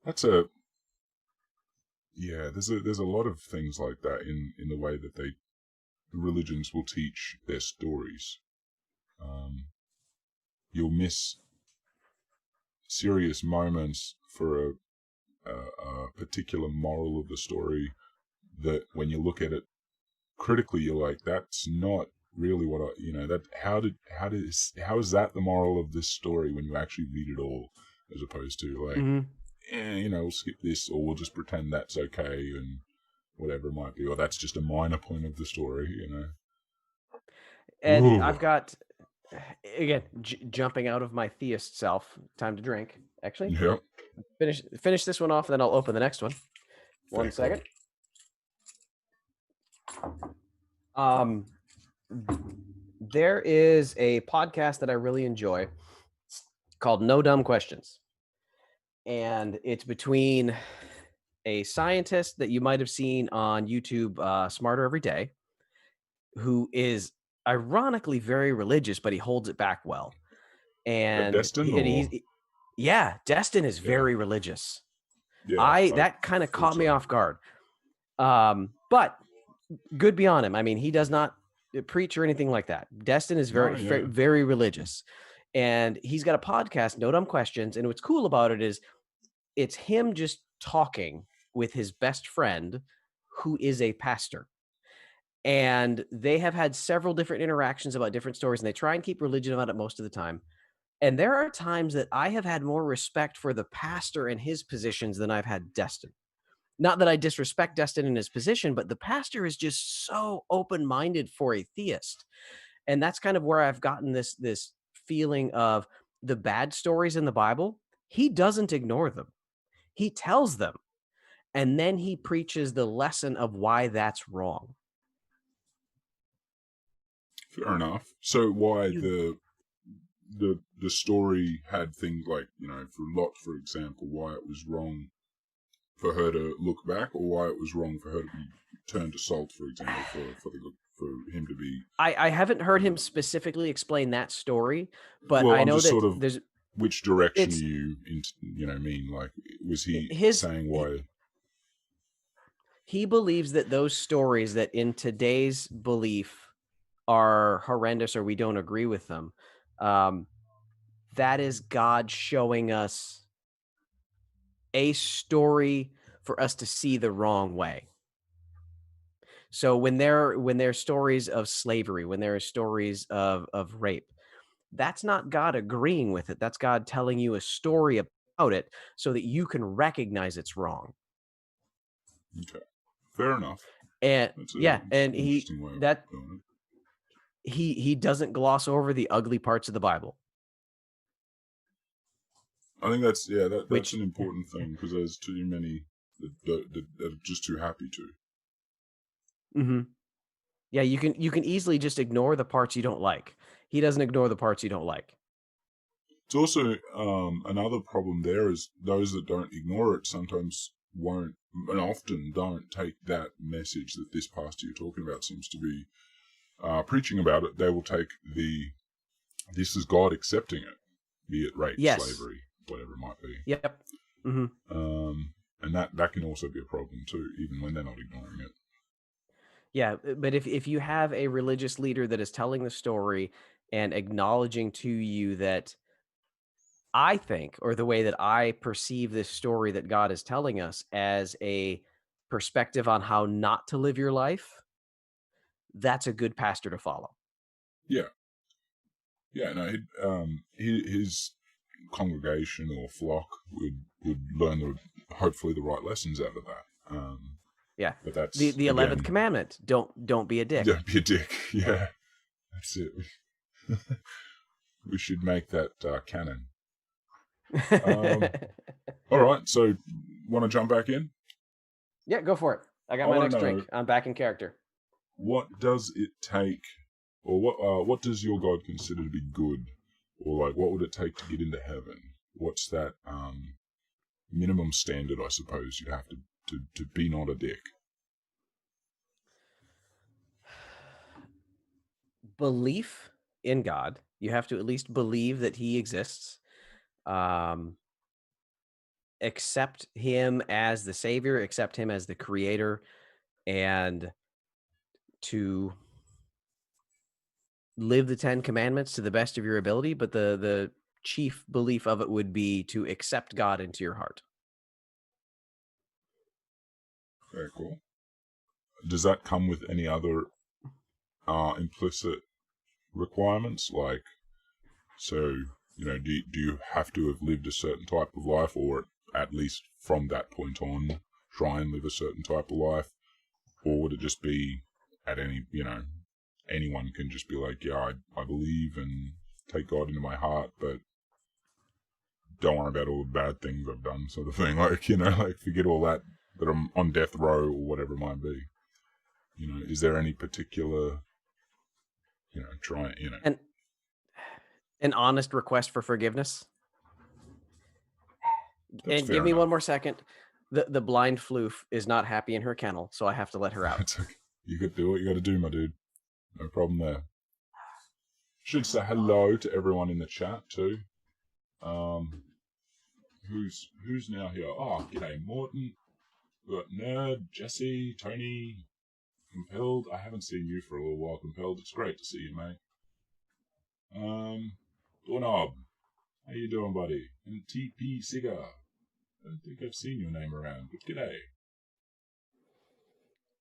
There's a lot of things like that in the way that religions will teach their stories. You'll miss serious moments for a particular moral of the story that when you look at it critically, you're like, that's not really what how is that the moral of this story when you actually read it all, as opposed to like, we'll skip this, or we'll just pretend that's okay and whatever it might be, or that's just a minor point of the story, And Ooh. I've got, again, jumping out of my theist self, time to drink. Actually, finish this one off, and then I'll open the next one. One second. There is a podcast that I really enjoy called No Dumb Questions. And it's between a scientist that you might have seen on YouTube, Smarter Every Day, who is ironically very religious, but he holds it back well. And Destin, yeah, Destin is Yeah. very religious. yeah, That kind of thought caught me so. off guard. But good be on him. I mean, he does not preach or anything like that. Destin is very religious, and he's got a podcast, No Dumb Questions. And what's cool about it is it's him just talking with his best friend, who is a pastor. And they have had several different interactions about different stories, and they try and keep religion out of it most of the time. And there are times that I have had more respect for the pastor and his positions than I've had Destin. Not that I disrespect Destin in his position, but the pastor is just so open-minded for a theist. And that's kind of where I've gotten this feeling of the bad stories in the Bible. He doesn't ignore them. He tells them. And then he preaches the lesson of why that's wrong. Fair enough. So why the story had things like, for Lot, for example, why it was wrong for her to look back, or why it was wrong for her to be turned to salt, for example, for him to be. I haven't heard him specifically explain that story, but I know that sort of there's which direction you mean, like, was he saying why? He believes that those stories that in today's belief are horrendous or we don't agree with them, that is God showing us a story for us to see the wrong way. So when there are stories of slavery, when there are stories of rape, that's not God agreeing with it. That's God telling you a story about it so that you can recognize it's wrong. Okay, fair enough. And and he doesn't gloss over the ugly parts of the Bible. I think that's that's an important thing, because there's too many that are just too happy to. Mm-hmm. Yeah, you can easily just ignore the parts you don't like. He doesn't ignore the parts you don't like. It's also another problem there is those that don't ignore it sometimes won't, and often don't, take that message that this pastor you're talking about seems to be preaching about it. They will take this is God accepting it, be it rape, slavery, whatever it might be. Yep. Mm-hmm. And that can also be a problem too, even when they're not ignoring it. Yeah, but if you have a religious leader that is telling the story and acknowledging to you that I think, or the way that I perceive this story that God is telling us as a perspective on how not to live your life, that's a good pastor to follow. Yeah. Yeah, no, his congregation or flock would learn hopefully the right lessons out of that. Yeah, but that's the 11th commandment: don't be a dick. Don't be a dick. Yeah, that's it. We should make that canon. All right, so want to jump back in? Yeah, go for it. I got my next drink. I'm back in character. What does it take, or what does your God consider to be good, or like what would it take to get into heaven? What's that minimum standard, I suppose, you'd have to be not a dick? Belief in God. You have to at least believe that he exists. Accept him as the savior, accept him as the creator, and to live the 10 commandments to the best of your ability. But the chief belief of it would be to accept God into your heart. Very cool. Does that come with any other implicit requirements? Like, so, do you have to have lived a certain type of life, or at least from that point on, try and live a certain type of life? Or would it just be at any, anyone can just be like, yeah, I believe and take God into my heart, but don't worry about all the bad things I've done, sort of thing. Like, like forget all that I'm on death row or whatever it might be. Is there any particular, an honest request for forgiveness? That's and give me enough. one more second. The blind floof is not happy in her kennel, so I have to let her out. It's okay. You could do what you got to do, my dude. No problem there. Should say hello to everyone in the chat too. Who's now here? Oh, g'day, Morton. We've got Nerd, Jesse, Tony, Compelled. I haven't seen you for a little while, Compelled. It's great to see you, mate. Doorknob. How you doing, buddy? And TP Cigar. I don't think I've seen your name around, but g'day.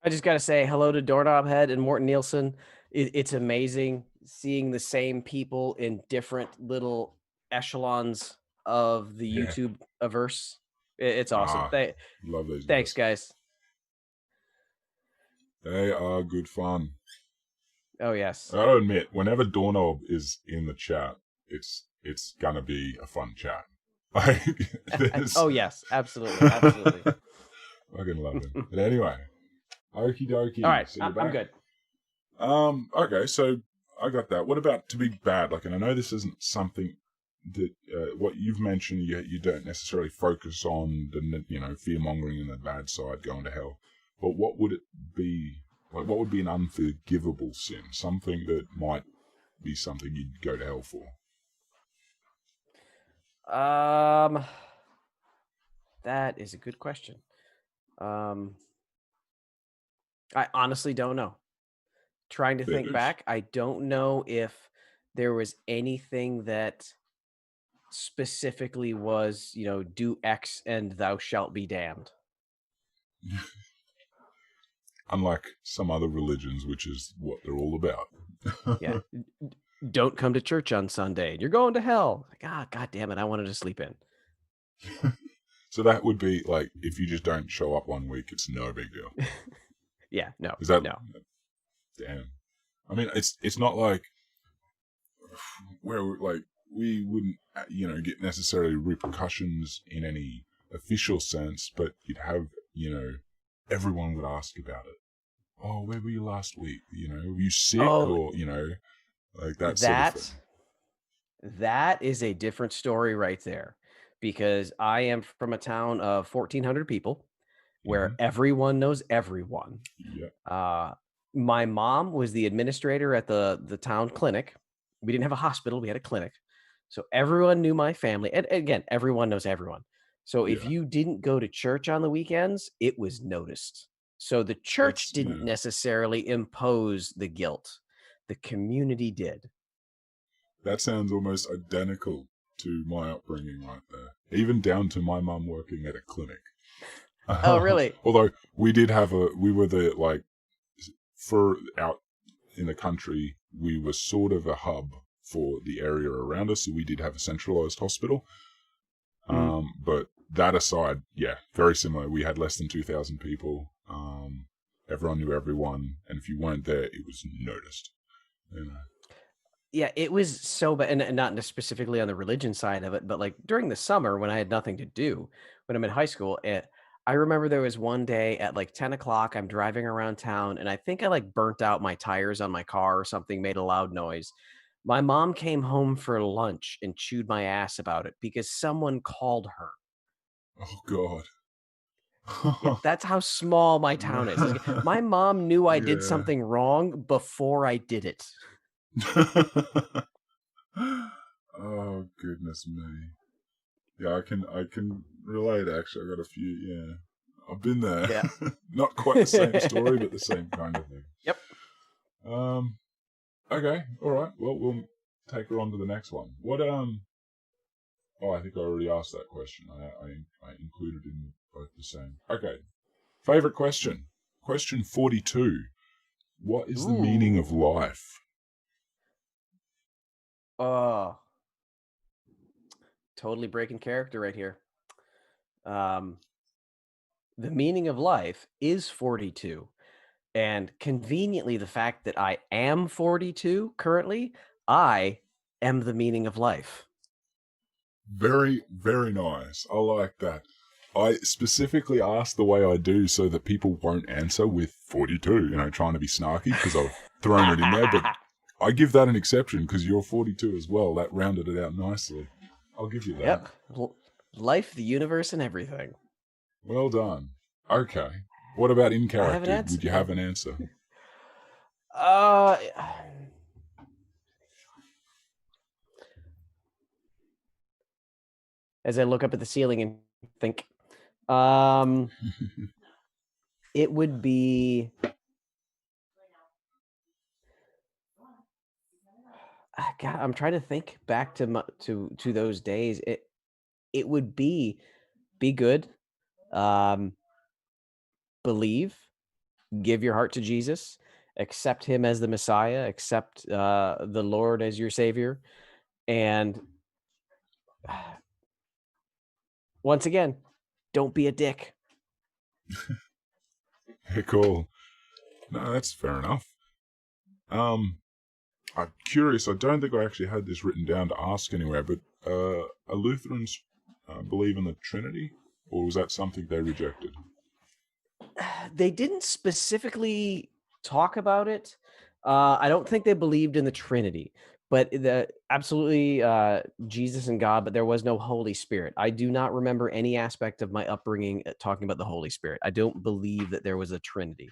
I just got to say hello to Doorknob Head and Morton Nielsen. It's amazing seeing the same people in different little echelons of the YouTube averse. It's awesome. Love those Thanks, guys. They are good fun. Oh, yes. I gotta admit, whenever Doorknob is in the chat, it's gonna be a fun chat. Oh, yes. Absolutely. Absolutely. Fucking love him. But anyway, okie dokie. All right. So I'm good. Okay, so I got that. What about to be bad? Like, and I know this isn't something that what you've mentioned. You don't necessarily focus on the fear mongering and the bad side going to hell. But what would it be? Like, what would be an unforgivable sin? Something that might be something you'd go to hell for. That is a good question. I honestly don't know. Trying to think back, I don't know if there was anything that specifically was, do X and thou shalt be damned. Unlike some other religions, which is what they're all about. Yeah. Don't come to church on Sunday. You're going to hell. Like, God damn it. I wanted to sleep in. So that would be like, if you just don't show up one week, it's no big deal. Yeah, no. Is that no? Damn. I mean, it's not like where like we wouldn't get necessarily repercussions in any official sense, but you'd have everyone would ask about it. Oh, where were you last week? Were you sick or like that sort of thing. That is a different story right there, because I am from a town of 1,400 people where everyone knows everyone. Yeah. My mom was the administrator at the town clinic. We didn't have a hospital. We had a clinic. So everyone knew my family. And again, everyone knows everyone. So if you didn't go to church on the weekends, it was noticed. So the church didn't necessarily impose the guilt. The community did. That sounds almost identical to my upbringing right there. Even down to my mum working at a clinic. Oh, really? Although we were for out in the country, we were sort of a hub for the area around us. So we did have a centralized hospital. But that aside, very similar. We had less than 2,000 people. Everyone knew everyone. And if you weren't there, it was noticed. Yeah, it was so bad, and not specifically on the religion side of it, but like during the summer when I had nothing to do, when I'm in high school, I remember there was one day at like 10 o'clock, I'm driving around town, and I think I like burnt out my tires on my car or something, made a loud noise. My mom came home for lunch and chewed my ass about it because someone called her. Oh, God. Yeah, that's how small my town is. Like, my mom knew I did something wrong before I did it. Oh, goodness me. Yeah, I can relate, actually. I got a few, I've been there. Yeah. Not quite the same story, but the same kind of thing. Yep. Okay, all right. Well, we'll take her on to the next one. What, I think I already asked that question. I included in both the same. Okay. Favorite question. Question 42. What is the meaning of life? Oh, totally breaking character right here. The meaning of life is 42. And conveniently, the fact that I am 42 currently, I am the meaning of life. Very, very nice. I like that. I specifically asked the way I do so that people won't answer with 42, trying to be snarky because I've thrown it in there. But I give that an exception because you're 42 as well. That rounded it out nicely. I'll give you that. Yep. Life, the universe, and everything. Well done. Okay. What about in character? Would you have an answer? as I look up at the ceiling and think. It would be. God, I'm trying to think back to those days. It would be good, um, believe, give your heart to Jesus, accept Him as the Messiah, accept the Lord as your Savior, and once again, don't be a dick. Yeah, cool. No, that's fair enough. I'm curious. I don't think I actually had this written down to ask anywhere, but are Lutherans believe in the Trinity, or was that something they rejected? They didn't specifically talk about it. I don't think they believed in the Trinity, but absolutely Jesus and God, but there was no Holy Spirit. I do not remember any aspect of my upbringing talking about the Holy Spirit. I don't believe that there was a Trinity.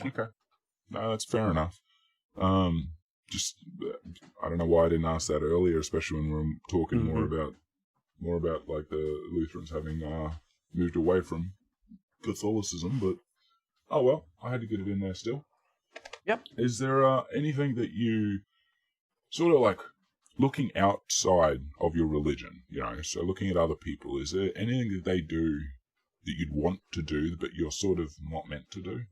Okay. No, that's fair enough. Just I don't know why I didn't ask that earlier, especially when we're talking more about like the Lutherans having moved away from Catholicism. But oh well, I had to get it in there still. Yep. Is there anything that you sort of like looking outside of your religion? You know, so looking at other people. Is there anything that they do that you'd want to do, but you're sort of not meant to do?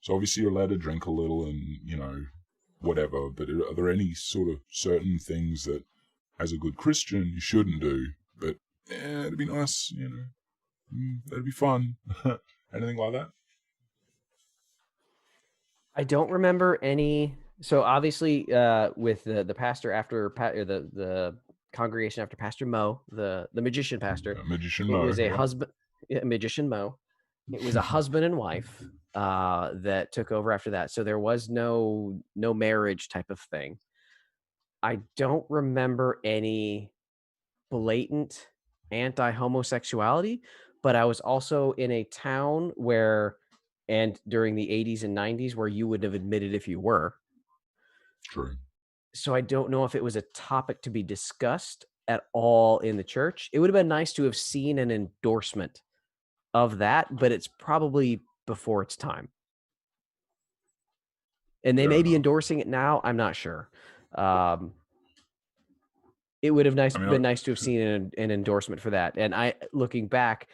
So obviously you're allowed to drink a little and, you know, whatever, but are there any sort of certain things that, as a good Christian, you shouldn't do, but it'd be nice, you know, that'd be fun. Anything like that? I don't remember any. So obviously, with the pastor after the congregation after Pastor Mo, the magician pastor, Magician it Mo, was a yeah. husband, magician Mo. It was a husband and wife that took over after that. So there was no marriage type of thing. I don't remember any blatant anti-homosexuality, but I was also in a town where, and during the 80s and 90s, where you would have admitted if you were. True. So I don't know if it was a topic to be discussed at all in the church. It would have been nice to have seen an endorsement of that, but it's probably before its time. And they Fair may be enough. endorsing it now. I'm not sure. It would have been nice to have seen an endorsement for that. And looking back,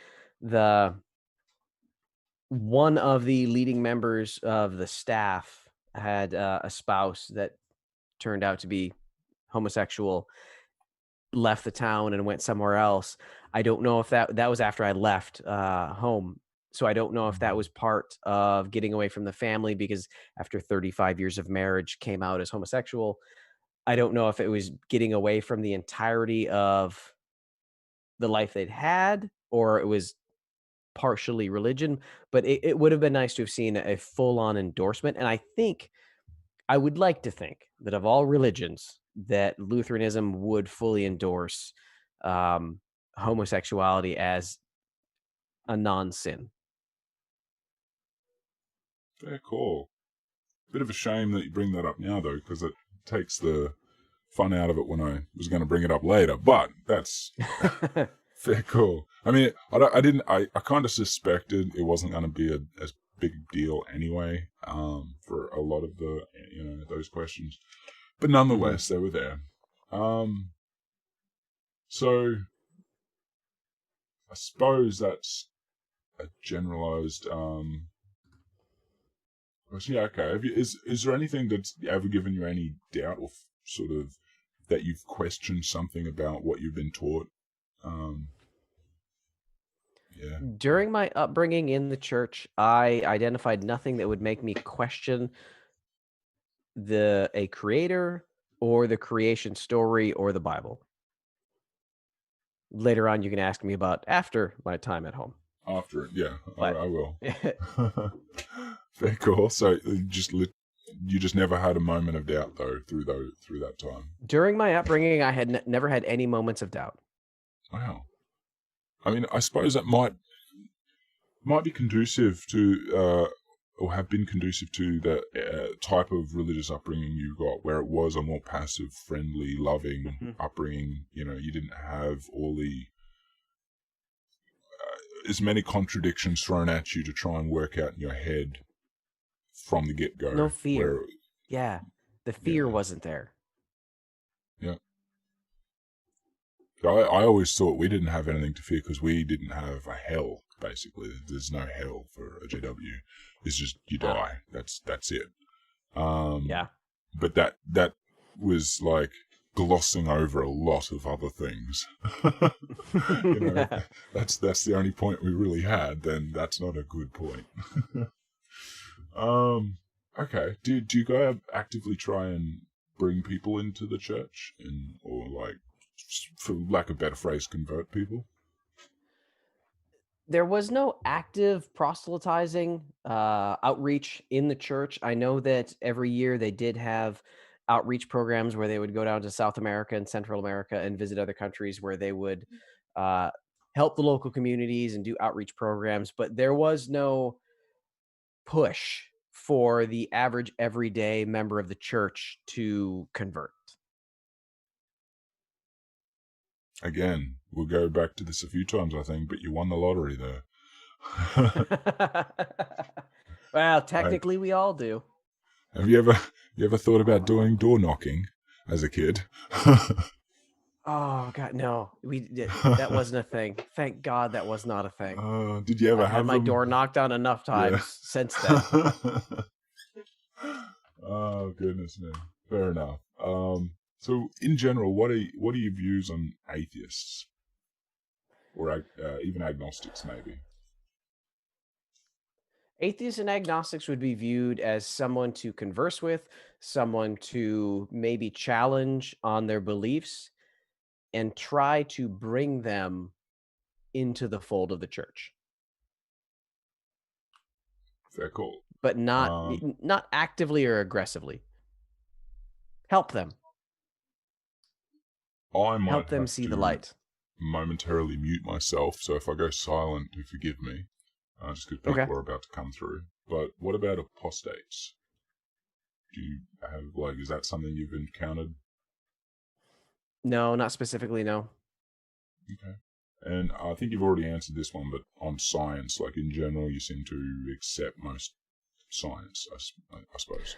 one of the leading members of the staff had a spouse that turned out to be homosexual, left the town and went somewhere else. I don't know if that was after I left home. So I don't know if that was part of getting away from the family, because after 35 years of marriage came out as homosexual. I don't know if it was getting away from the entirety of the life they'd had, or it was partially religion, but it would have been nice to have seen a full-on endorsement. And I would like to think that of all religions, that Lutheranism would fully endorse homosexuality as a non-sin. Fair call. Bit of a shame that you bring that up now, though, because it takes the fun out of it when I was going to bring it up later. But that's fair call. I mean, I kind of suspected it wasn't going to be as big a deal anyway, for a lot of the, you know, those questions. But nonetheless, they were there. So I suppose that's a generalized, yeah, okay. Is there anything that's ever given you any doubt, or sort of that you've questioned something about what you've been taught? Yeah. During my upbringing in the church, I identified nothing that would make me question a creator or the creation story or the Bible. Later on, you can ask me about after my time at home. After, yeah, But, I will. Very cool. So you just never had a moment of doubt though through that time. During my upbringing, I had never had any moments of doubt. Wow. I mean, I suppose that might be conducive to, or have been conducive to the type of religious upbringing you got, where it was a more passive, friendly, loving upbringing. You know, you didn't have all the as many contradictions thrown at you to try and work out in your head from the get-go. No fear. Where, Yeah. The fear Yeah. wasn't there. yeah. I always thought we didn't have anything to fear because we didn't have a hell, basically. There's no hell for a GW. It's just you die. That's it. Yeah. But that was like glossing over a lot of other things. You know, that's the only point we really had. Then that's not a good point. Okay. Do you guys actively try and bring people into the church, or like, for lack of a better phrase, convert people? There was no active proselytizing outreach in the church. I know that every year they did have outreach programs where they would go down to South America and Central America and visit other countries where they would help the local communities and do outreach programs. But there was no push for the average everyday member of the church to convert. Again, we'll go back to this a few times, I think, but you won the lottery there. Well, technically we all do. Have you ever thought about doing door knocking as a kid? Oh God, no! That wasn't a thing. Thank God that was not a thing. Did you ever I've had have my them? door knocked on enough times since then. Oh goodness me! Fair enough. So in general, what are your views on atheists, or even agnostics, maybe? Atheists and agnostics would be viewed as someone to converse with, someone to maybe challenge on their beliefs, and try to bring them into the fold of the church. Fair call. But not actively or aggressively. Help them. I might Help them have see to the light. momentarily mute myself, so if I go silent, do forgive me. Just because people Okay. are about to come through. But what about apostates? Do you have, like, is that something you've encountered? No, not specifically, no. Okay. And I think you've already answered this one, but on science, like in general, you seem to accept most science, I suppose.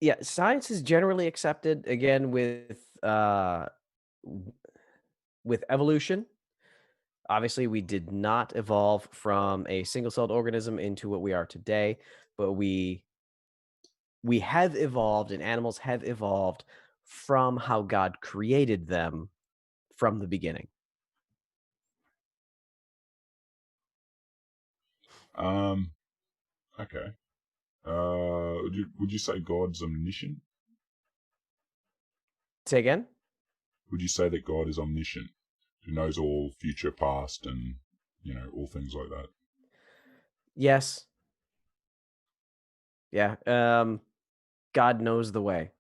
Yeah, science is generally accepted, again, with evolution. Obviously, we did not evolve from a single-celled organism into what we are today, but we have evolved, and animals have evolved from how God created them from the beginning. Okay. Would you say God's omniscient? Say again? Would you say that God is omniscient, who knows all future, past, and all things like that? Yes. Yeah. God knows the way.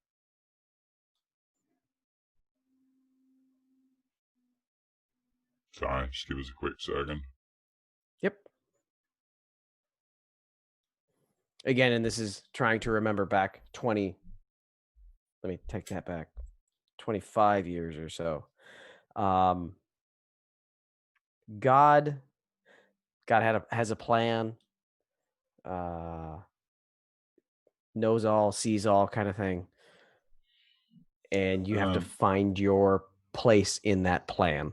Sorry, just give us a quick second. Yep. Again, and this is trying to remember back 20. Let me take that back. 25 years or so. God has a plan. Knows all, sees all, kind of thing. And you have to find your place in that plan.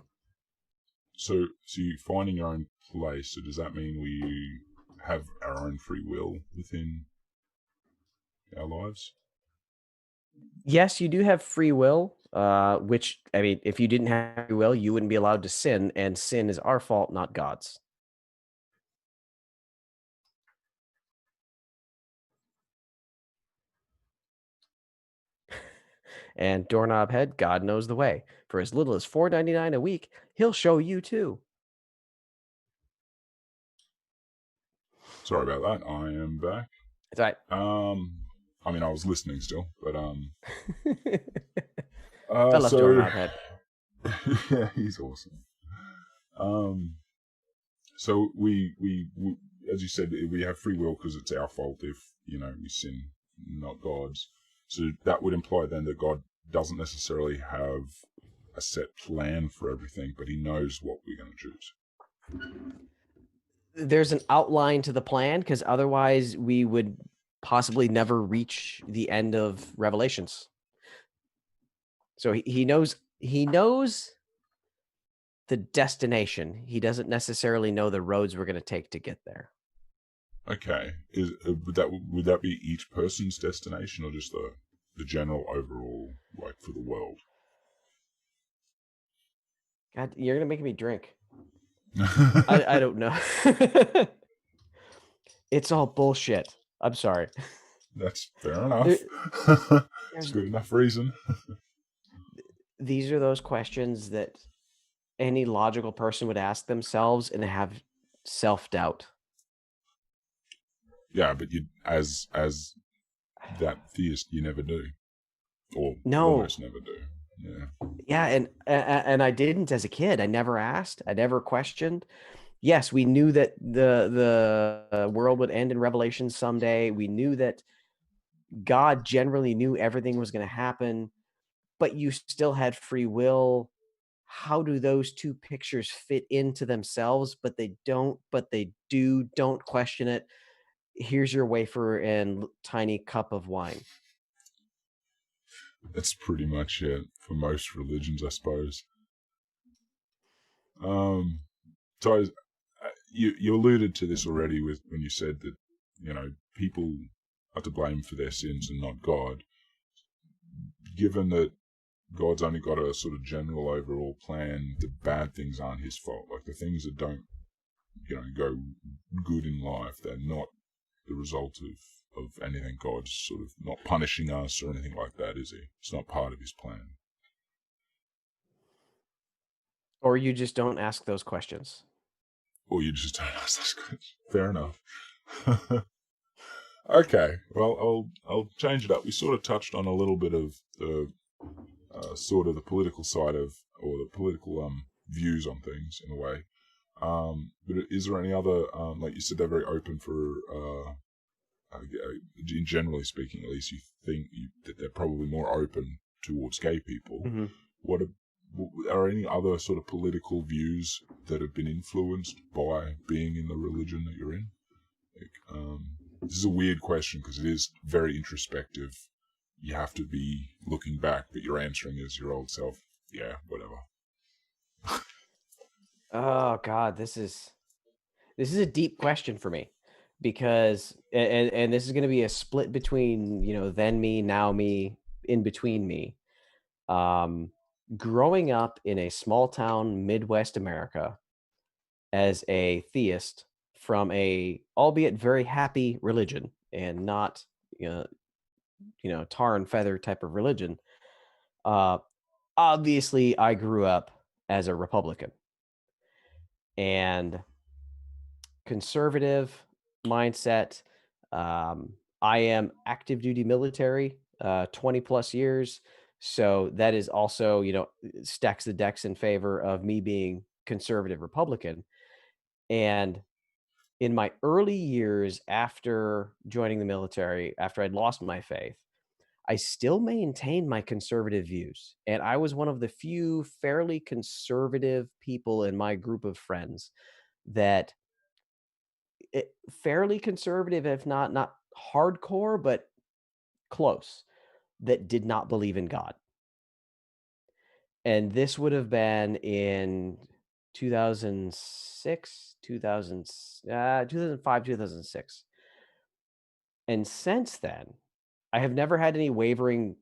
So you finding your own place. So does that mean we have our own free will within our lives? Yes, you do have free will, which, I mean, if you didn't have free will, you wouldn't be allowed to sin, and sin is our fault, not God's. And Doorknob Head, God knows the way. For as little as $4.99 a week, he'll show you too. Sorry about that. I am back. It's all right. I mean, I was listening still, but I love Doorknob Head. Yeah, he's awesome. So we as you said, we have free will because it's our fault if we sin, not God's. So that would imply then that God doesn't necessarily have a set plan for everything, but he knows what we're going to choose. there's an outline to the plan, because otherwise we would possibly never reach the end of Revelations. So he knows the destination. He doesn't necessarily know the roads we're going to take to get there. Okay, would that be each person's destination, or just the general overall, like, for the world? God, you're going to make me drink. I don't know. It's all bullshit. I'm sorry. That's fair enough. It's good enough reason. These are those questions that any logical person would ask themselves and have self-doubt. Yeah, but you, as that theist, you never do, or No. almost never do. Yeah, and I didn't as a kid. I never asked. I never questioned. Yes, we knew that the world would end in Revelation someday. We knew that God generally knew everything was going to happen, but you still had free will. How do those two pictures fit into themselves? But they don't, but they do. Don't question it. Here's your wafer and tiny cup of wine. That's pretty much it for most religions, I suppose. So you alluded to this already when you said that, people are to blame for their sins and not God. Given that God's only got a sort of general overall plan, the bad things aren't his fault. Like, the things that don't, go good in life, they're not the result of anything. God's sort of not punishing us or anything like that, is he? It's not part of his plan. Or you just don't ask those questions. Or you just don't ask those questions. Fair enough. Okay, well, I'll change it up. We sort of touched on a little bit of the sort of the political side of, or the political views on things in a way. But is there any other, like you said, they're very open for, generally speaking, at least you think that they're probably more open towards gay people. Mm-hmm. What are any other sort of political views that have been influenced by being in the religion that you're in? Like, this is a weird question because it is very introspective. You have to be looking back, but you're answering as your old self. Yeah, whatever. Oh God, this is a deep question for me, because and this is going to be a split between, then me, now me, in between me. Growing up in a small town Midwest America as a theist from a albeit very happy religion, and not tar and feather type of religion. Obviously I grew up as a Republican and conservative mindset. I am active duty military, 20 plus years. So that is also, stacks the decks in favor of me being conservative Republican. And in my early years after joining the military, after I'd lost my faith, I still maintained my conservative views. And I was one of the few fairly conservative people in my group of friends that fairly conservative, if not hardcore, but close, that did not believe in God. And this would have been in 2006, 2005, 2006. And since then, I have never had any wavering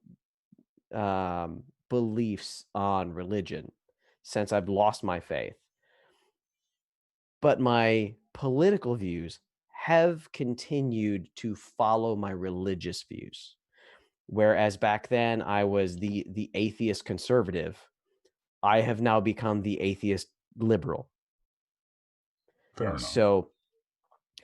beliefs on religion since I've lost my faith. But my political views have continued to follow my religious views. Whereas back then I was the atheist conservative, I have now become the atheist liberal. Fair enough. So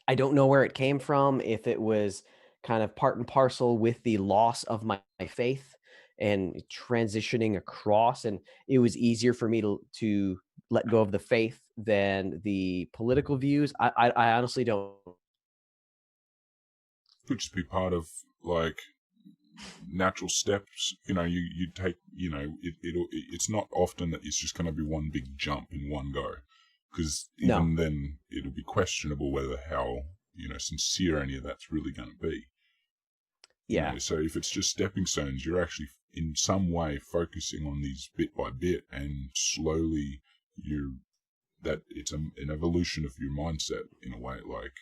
I don't know where it came from, if it was kind of part and parcel with the loss of my faith and transitioning across, and it was easier for me to let go of the faith than the political views. I honestly don't. Could just be part of, like, natural steps. You take, it's not often that it's just going to be one big jump in one go. because No. even then it'll be questionable whether how sincere any of that's really going to be. Yeah. So if it's just stepping stones, you're actually in some way focusing on these bit by bit, and slowly it's an evolution of your mindset in a way. Like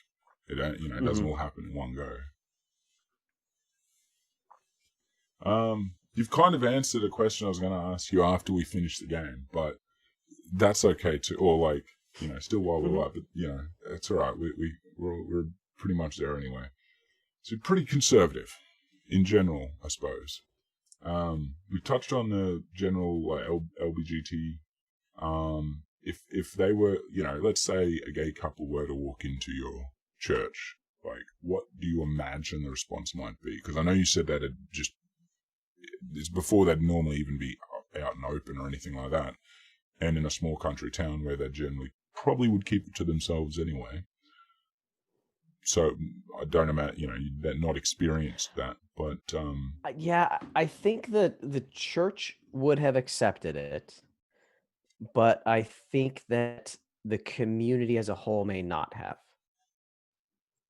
it doesn't all happen in one go. You've kind of answered a question I was going to ask you after we finish the game, but that's okay too. Or like, still while we're live, but it's all right. We're pretty much there anyway. So pretty conservative in general, I suppose. We touched on the general LBGT. If they were, let's say a gay couple were to walk into your church, like, what do you imagine the response might be? Because I know you said that it's before they'd normally even be out and open or anything like that, and in a small country town where they generally probably would keep it to themselves anyway. So I don't imagine, they're not experienced that, but yeah, I think that the church would have accepted it, but I think that the community as a whole may not have.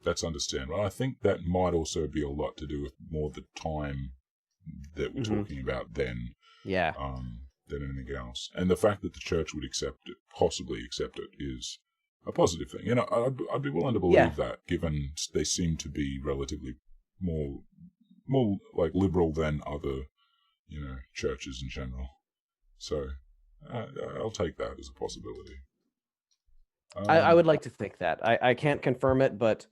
That's understandable. I think that might also be a lot to do with more the time that we're talking about than anything else. And the fact that the church would possibly accept it, is a positive thing. I'd be willing to believe that, given they seem to be relatively more like liberal than other, churches in general. So I'll take that as a possibility. I would like to think that. I can't confirm it, but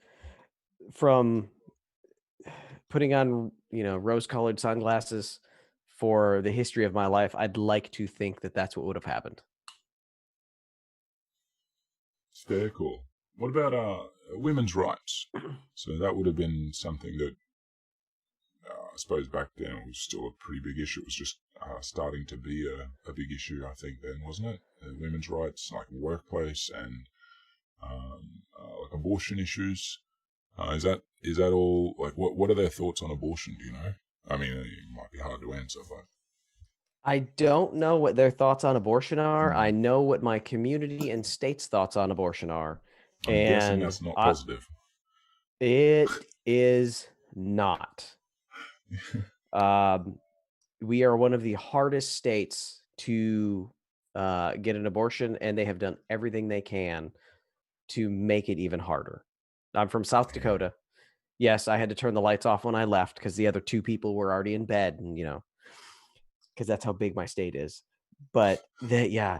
from putting on, rose-colored sunglasses for the history of my life, I'd like to think that that's what would have happened. It's very cool. What about women's rights? So that would have been something that I suppose back then it was still a pretty big issue. It was just starting to be a big issue, I think, then, wasn't it? Women's rights, like workplace and like abortion issues. Is that all? Like, what are their thoughts on abortion? Do you know? I mean, it might be hard to answer, but I don't know what their thoughts on abortion are. I know what my community and state's thoughts on abortion are. I'm guessing that's not positive. It is not. We are one of the hardest states to get an abortion, and they have done everything they can to make it even harder. I'm from South Dakota. Yes, I had to turn the lights off when I left because the other two people were already in bed, and because that's how big my state is. But the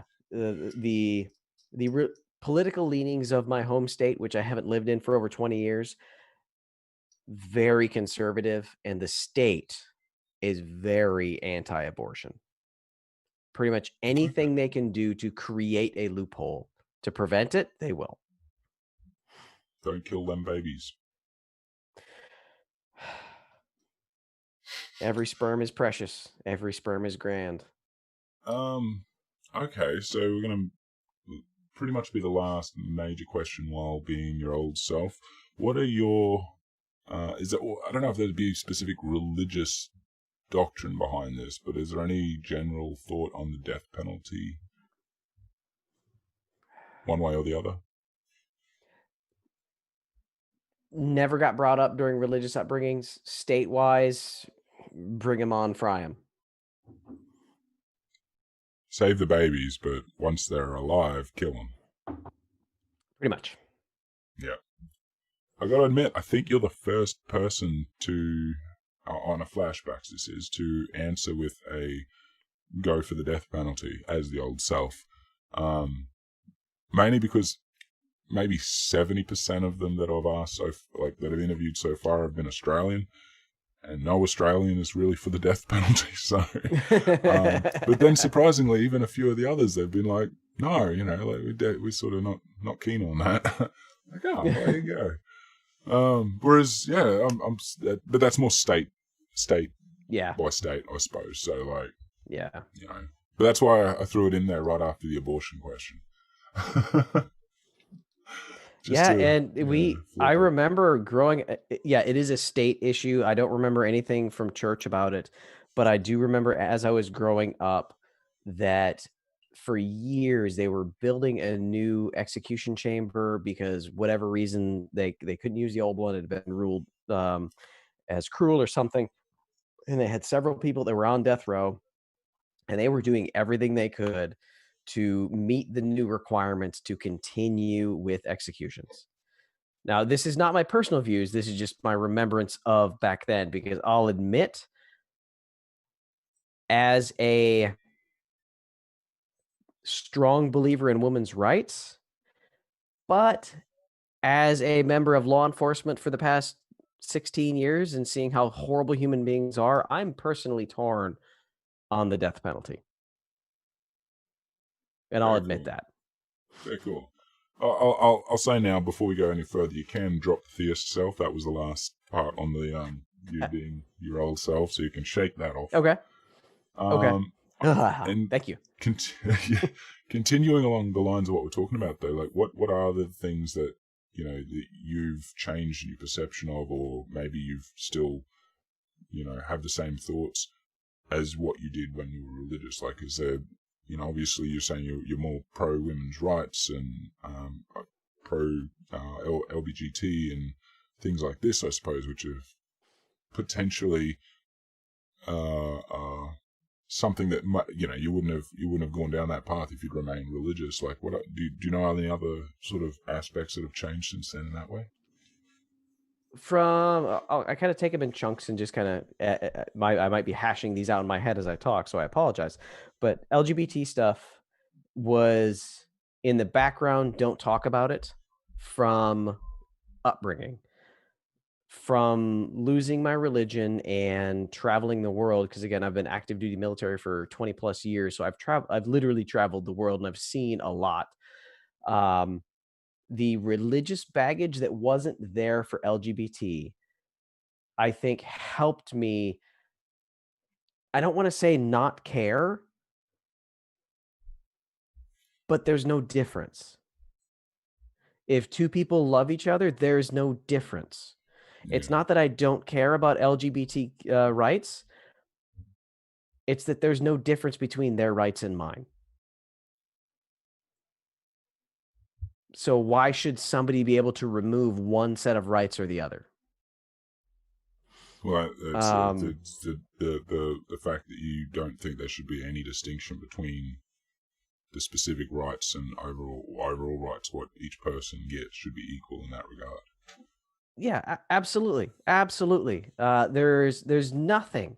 political leanings of my home state, which I haven't lived in for over 20 years, very conservative, and the state is very anti-abortion. Pretty much anything they can do to create a loophole to prevent it, they will. Don't kill them babies. Every sperm is precious. Every sperm is grand. Okay, so we're going to pretty much be the last major question while being your old self. What are your... I don't know if there'd be specific religious doctrine behind this, but is there any general thought on the death penalty, one way or the other? Never got brought up during religious upbringings. State-wise, bring them on, fry them. Save the babies, but once they're alive, kill them. Pretty much. Yeah. I gotta admit, I think you're the first person to, on a Flashbacks this is, to answer with a go for the death penalty as the old self. Mainly because maybe 70% of them that I've asked, that I've interviewed so far, have been Australian. And no Australian is really for the death penalty. So, but then surprisingly, even a few of the others, they've been like, no, we're sort of not keen on that. Like, oh, well, there you go. Whereas, but that's more state by state, I suppose. So, but that's why I threw it in there right after the abortion question. I remember growing. It is a state issue. I don't remember anything from church about it, but I do remember as I was growing up that for years they were building a new execution chamber because whatever reason they couldn't use the old one. It had been ruled as cruel or something, and they had several people that were on death row, and they were doing everything they could to meet the new requirements to continue with executions. Now, this is not my personal views. This is just my remembrance of back then, because I'll admit, as a strong believer in women's rights, but as a member of law enforcement for the past 16 years and seeing how horrible human beings are, I'm personally torn on the death penalty. And I'll Very admit cool. that. Very cool. I'll say now, before we go any further, you can drop the theist self. That was the last part on the you being your old self, so you can shake that off. Okay. Okay. And thank you. Continuing along the lines of what we're talking about, though, like what are the things that that you've changed in your perception of, or maybe you've still have the same thoughts as what you did when you were religious? Like, is there obviously you're saying you're more pro women's rights and pro LBGT and things like this, I suppose, which have potentially something that you wouldn't have gone down that path if you'd remained religious. Like, what do you know any other sort of aspects that have changed since then in that way? From I kind of take them in chunks and just kind of I might be hashing these out in my head as I talk, so I apologize. But LGBT stuff was in the background. Don't talk about it. From upbringing, from losing my religion and traveling the world, because again, I've been active duty military for 20 plus years, so I've literally traveled the world and I've seen a lot. The religious baggage that wasn't there for LGBT, I think, helped me. I don't want to say not care, but there's no difference. If two people love each other, there's no difference. Yeah. It's not that I don't care about LGBT rights. It's that there's no difference between their rights and mine. So why should somebody be able to remove one set of rights or the other? Well, it's the fact that you don't think there should be any distinction between the specific rights and overall rights. What each person gets should be equal in that regard. Yeah, absolutely, absolutely. There's nothing.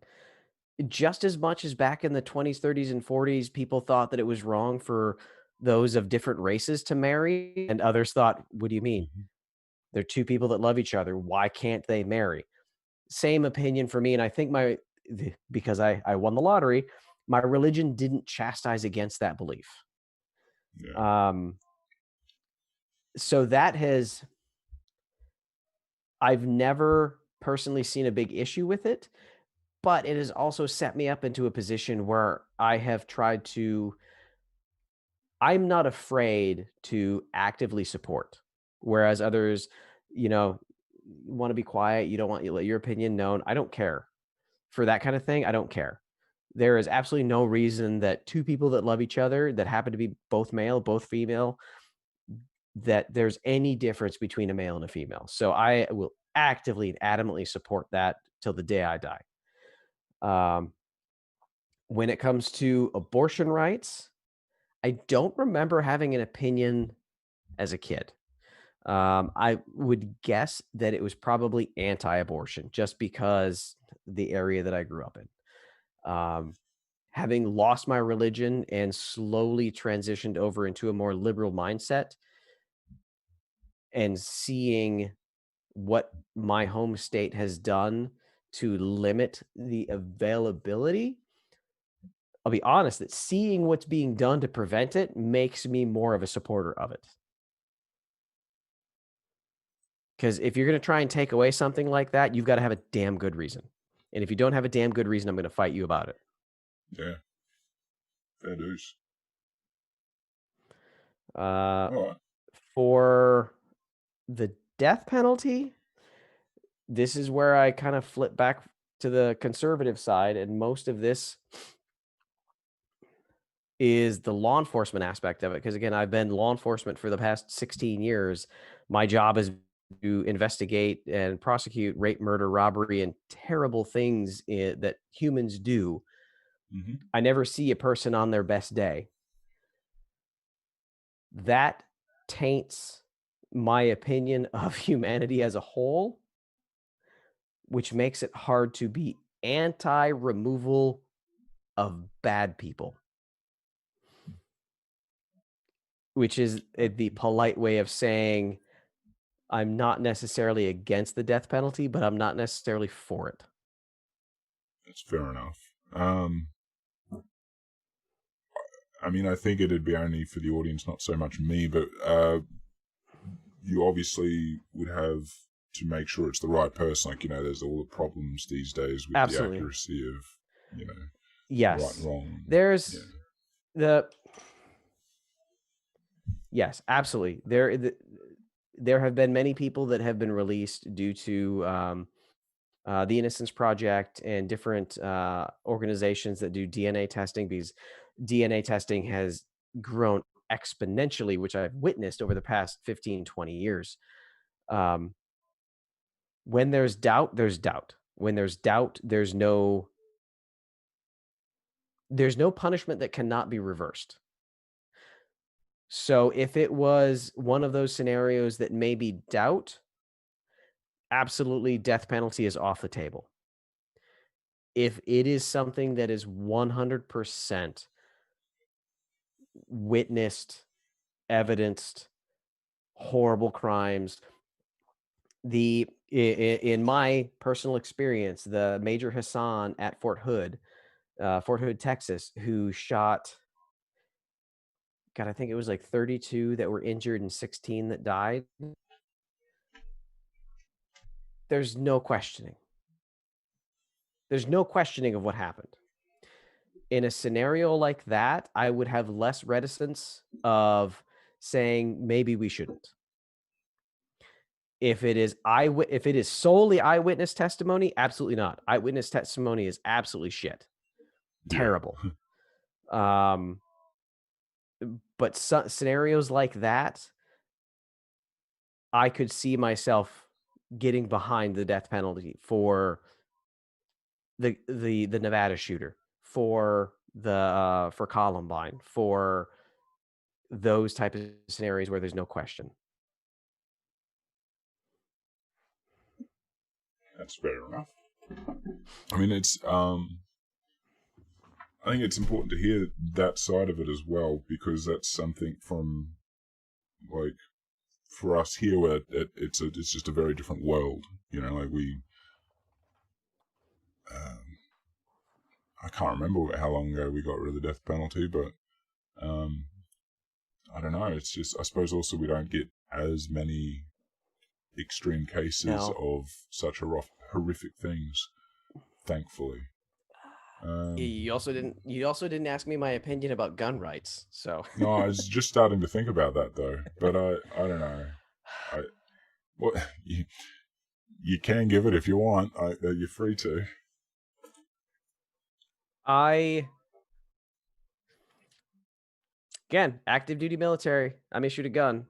Just as much as back in the 20s, 30s, and 40s, people thought that it was wrong for those of different races to marry, and others thought, "What do you mean? Mm-hmm. They're two people that love each other. Why can't they marry?" Same opinion for me, and I think because I won the lottery, my religion didn't chastise against that belief. Yeah. So I've never personally seen a big issue with it, but it has also set me up into a position where I'm not afraid to actively support, whereas others, want to be quiet. You don't want to let your opinion known. I don't care for that kind of thing. I don't care. There is absolutely no reason that two people that love each other, that happen to be both male, both female, that there's any difference between a male and a female. So I will actively and adamantly support that till the day I die. When it comes to abortion rights, I don't remember having an opinion as a kid. I would guess that it was probably anti-abortion, just because the area that I grew up in. Having lost my religion and slowly transitioned over into a more liberal mindset, and seeing what my home state has done to limit the availability, I'll be honest that seeing what's being done to prevent it makes me more of a supporter of it. Because if you're going to try and take away something like that, you've got to have a damn good reason. And if you don't have a damn good reason, I'm going to fight you about it. Yeah. Fair dues. Right. For the death penalty, this is where I kind of flip back to the conservative side, and most of this is the law enforcement aspect of it. Because again, I've been law enforcement for the past 16 years. My job is to investigate and prosecute rape, murder, robbery, and terrible things that humans do. Hmm. I never see a person on their best day. That taints my opinion of humanity as a whole, which makes it hard to be anti-removal of bad people, which is the polite way of saying I'm not necessarily against the death penalty, but I'm not necessarily for it. That's fair enough. I mean, I think it'd be only for the audience, not so much me, but you obviously would have to make sure it's the right person. Like, there's all the problems these days with Absolutely. the accuracy of, Yes. right and wrong. There's yes, absolutely. There have been many people that have been released due to the Innocence Project and different organizations that do DNA testing, because DNA testing has grown exponentially, which I've witnessed over the past 15, 20 years. When there's doubt, there's doubt. When there's doubt, there's no punishment that cannot be reversed. So if it was one of those scenarios that maybe doubt, absolutely death penalty is off the table. If it is something that is 100% witnessed, evidenced, horrible crimes, in my personal experience, the Major Hassan at Fort Hood, Texas, who shot, God, I think it was like 32 that were injured and 16 that died. There's no questioning. There's no questioning of what happened. In a scenario like that, I would have less reticence of saying maybe we shouldn't. If it is solely eyewitness testimony, absolutely not. Eyewitness testimony is absolutely shit. Terrible. But scenarios like that, I could see myself getting behind the death penalty for the Nevada shooter, for Columbine, for those type of scenarios where there's no question. That's fair enough. I mean, I think it's important to hear that side of it as well, because that's something from, like, for us here, where it's just a very different world. Like I can't remember how long ago we got rid of the death penalty, but I don't know. It's just, I suppose also we don't get as many extreme cases of such horrific things, thankfully. You also didn't ask me my opinion about gun rights, so. No, I was just starting to think about that though, but I don't know. You can give it if you want. You're free to. Again, active duty military. I'm issued a gun.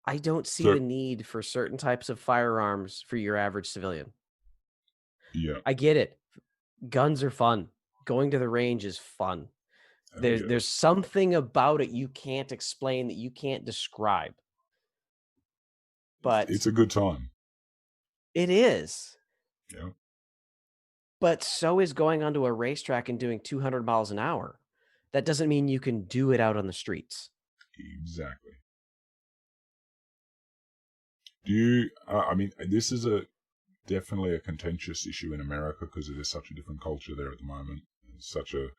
I don't see the need for certain types of firearms for your average civilian. Yeah. I get it. Guns are fun. Going to the range is fun. There's something about it you can't explain, that you can't describe. But it's a good time. It is. Yeah. But so is going onto a racetrack and doing 200 miles an hour. That doesn't mean you can do it out on the streets. Exactly. I mean, this is definitely a contentious issue in America, because it is such a different culture there at the moment. There's such a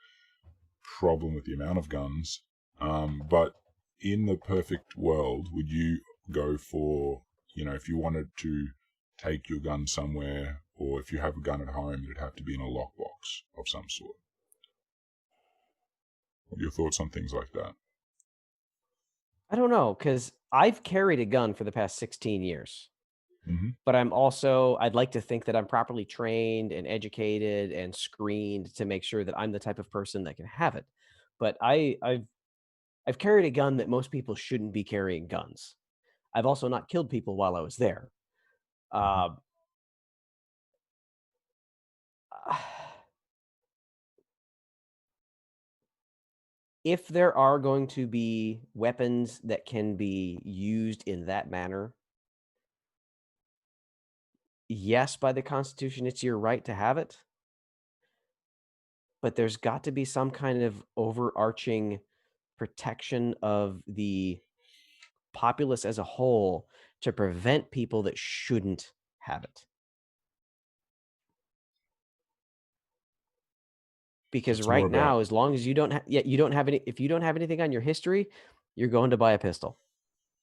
problem with the amount of guns. But in the perfect world, would you go for, if you wanted to take your gun somewhere, or if you have a gun at home, it'd have to be in a lockbox of some sort? What are your thoughts on things like that? I don't know, because I've carried a gun for the past 16 years. But I'd like to think that I'm properly trained and educated and screened to make sure that I'm the type of person that can have it. But I've carried a gun that most people shouldn't be carrying guns. I've also not killed people while I was there. Uh, if there are going to be weapons that can be used in that manner, yes, by the Constitution, it's your right to have it. But there's got to be some kind of overarching protection of the populace as a whole to prevent people that shouldn't have it. Because It's more right about, now, as long as you don't have if you don't have anything on your history, you're going to buy a pistol.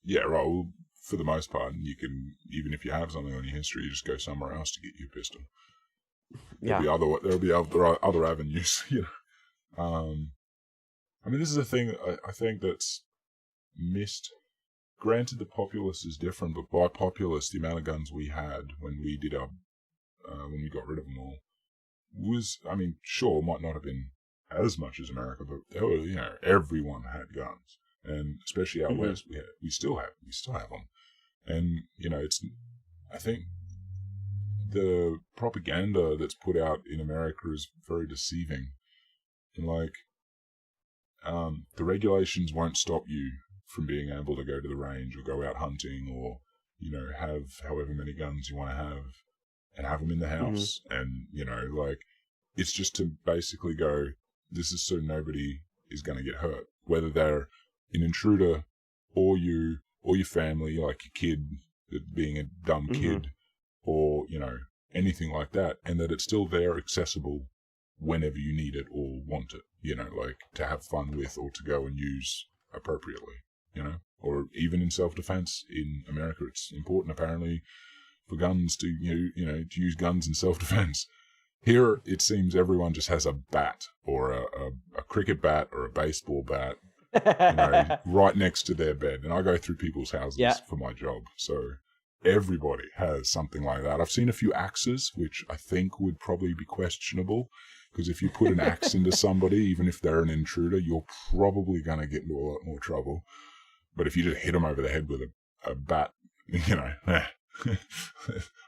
yeah, right. Well, for the most part, you can, even if you have something on your history, you just go somewhere else to get your pistol. There'll be other avenues, you know. I mean, this is a thing I think that's missed. Granted, the populace is different, but by populace, the amount of guns we had when we did our when we got rid of them all was, I mean, sure, might not have been as much as America, but there were, you know, everyone had guns, and especially out west, we still have them, and you know, I think the propaganda that's put out in America is very deceiving, and like, the regulations won't stop you from being able to go to the range or go out hunting or, you know, have however many guns you want to have and have them in the house. And, you know, like, it's just to basically go, this is so nobody is going to get hurt, whether they're an intruder or you or your family, like your kid being a dumb kid or, you know, anything like that. And that it's still there, accessible whenever you need it or want it, you know, like to have fun with or to go and use appropriately, you know, or even in self-defense. In America, it's important apparently for guns to, you know, to use guns in self-defense. Here, it seems everyone just has a bat or a cricket bat or a baseball bat, you know, right next to their bed. And I go through people's houses for my job, so everybody has something like that. I've seen a few axes, which I think would probably be questionable, because if you put an axe into somebody, even if they're an intruder, you're probably going to get into a lot more trouble. But if you just hit them over the head with a bat, you know,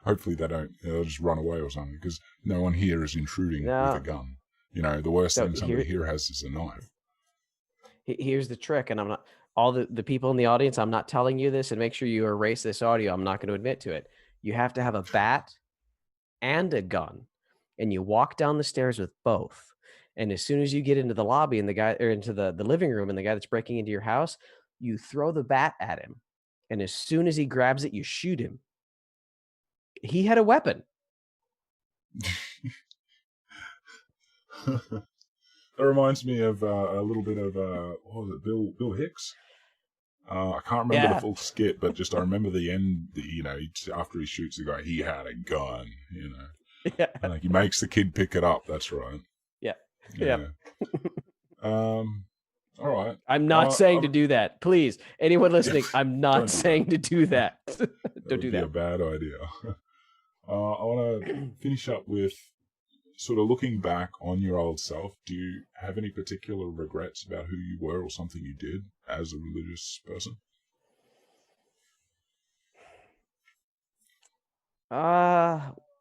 hopefully they'll just run away or something, because no one here is intruding with a gun. You know, the worst thing somebody here has is a knife. Here's the trick, and I'm not, all the people in the audience, I'm not telling you this, and make sure you erase this audio. I'm not going to admit to it. You have to have a bat and a gun, and you walk down the stairs with both. And as soon as you get into the lobby and into the living room, and the guy that's breaking into your house, you throw the bat at him. And as soon as he grabs it, you shoot him. He had a weapon. That reminds me of a little bit of what was it, Bill Hicks? I can't remember the full skit, but just I remember the end. You know, after he shoots the guy, he had a gun. You know, and like he makes the kid pick it up. That's right. Yeah. All right. I'm not saying to do that. Please, anyone listening, I'm not saying to do that. Don't do that. That would be a bad idea. I want to finish up with sort of looking back on your old self. Do you have any particular regrets about who you were or something you did as a religious person?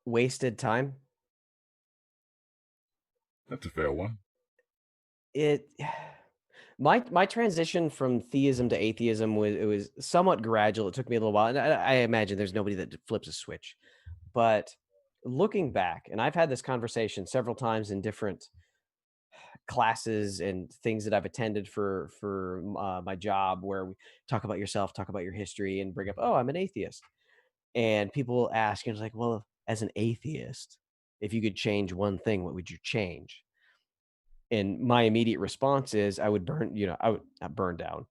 Wasted time. That's a fair one. My transition from theism to atheism was somewhat gradual. It took me a little while, and I imagine there's nobody that flips a switch. But looking back, and I've had this conversation several times in different classes and things that I've attended for my job, where we talk about yourself, talk about your history, and bring up, oh, I'm an atheist. And people will ask, and it's like, well, as an atheist, if you could change one thing, what would you change? And my immediate response is I would I would not burn down.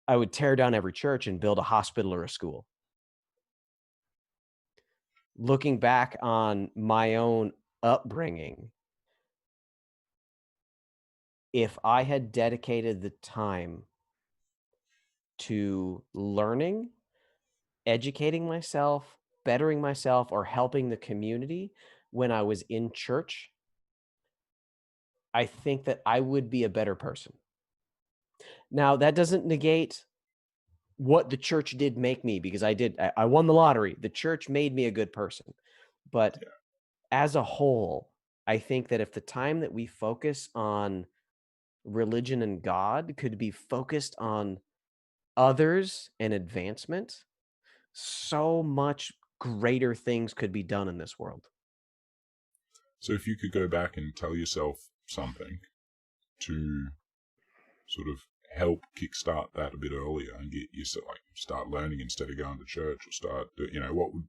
I would tear down every church and build a hospital or a school. Looking back on my own upbringing, if I had dedicated the time to learning, educating myself, bettering myself or helping the community when I was in church, I think that I would be a better person. Now, that doesn't negate what the church did make me, because I won the lottery. The church made me a good person. But Yeah. as a whole, I think that if the time that we focus on religion and God could be focused on others and advancement, so much greater things could be done in this world. So if you could go back and tell yourself something to sort of help kickstart that a bit earlier and get you to like start learning instead of going to church, or start,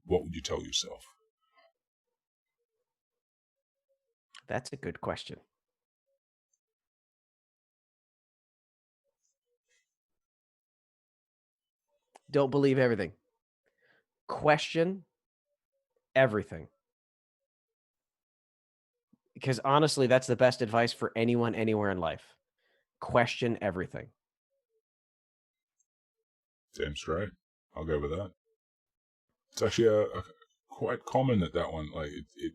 what would you tell yourself? That's a good question. Don't believe everything. Question everything. Because honestly, that's the best advice for anyone anywhere in life. Question everything. Damn straight. I'll go with that. It's actually a quite common that one. Like it,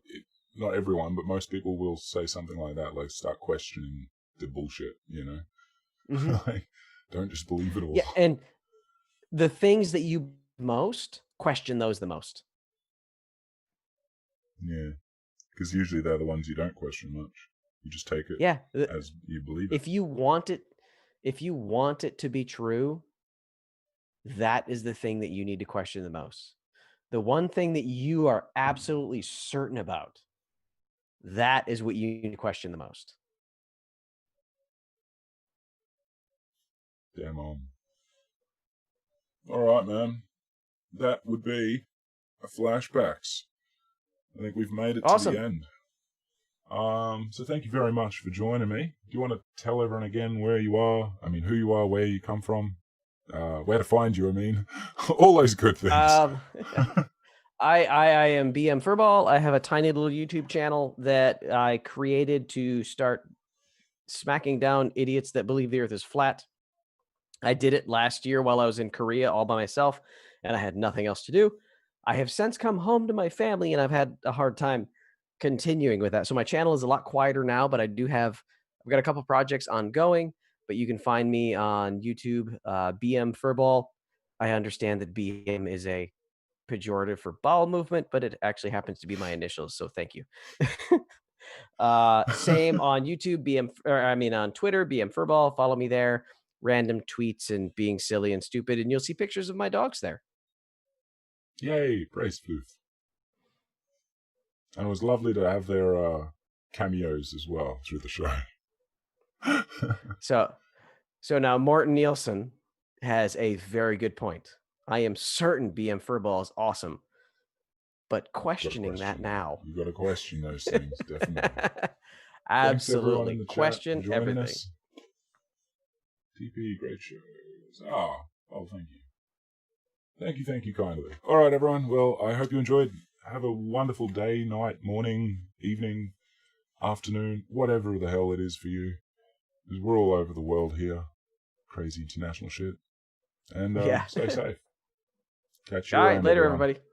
not everyone, but most people will say something like that. Like, start questioning the bullshit. Mm-hmm. Like, don't just believe it all. Yeah, and the things that you most question, those the most. Yeah, because usually they're the ones you don't question much. You just take it as you believe it. If you want it to be true, that is the thing that you need to question the most. The one thing that you are absolutely certain about, that is what you need to question the most. Damn on. All right, man. That would be a flashbacks. I think we've made it to the end. So thank you very much for joining me. Do you want to tell everyone again where you are? I mean, who you are, where you come from, where to find you? I mean, all those good things. I am BM Furball. I have a tiny little YouTube channel that I created to start smacking down idiots that believe the earth is flat. I did it last year while I was in Korea all by myself, and I had nothing else to do. I have since come home to my family, and I've had a hard time continuing with that. So my channel is a lot quieter now, but I've got a couple projects ongoing, but you can find me on YouTube, BM Furball. I understand that BM is a pejorative for bowel movement, but it actually happens to be my initials, so thank you. Same on YouTube, on Twitter, BM Furball. Follow me there. Random tweets and being silly and stupid, and you'll see pictures of my dogs there. Yay, praise Floof. And it was lovely to have their cameos as well through the show. So now Morten Nielsen has a very good point. I am certain BM Furball is awesome, but questioning that now. You got to question those things, definitely. Absolutely. Question everything. TP, great shows. Thank you. Thank you kindly. All right, everyone. Well, I hope you enjoyed. Have a wonderful day, night, morning, evening, afternoon, whatever the hell it is for you. Because we're all over the world here. Crazy international shit. And stay safe. Catch you around, later, everyone. everybody.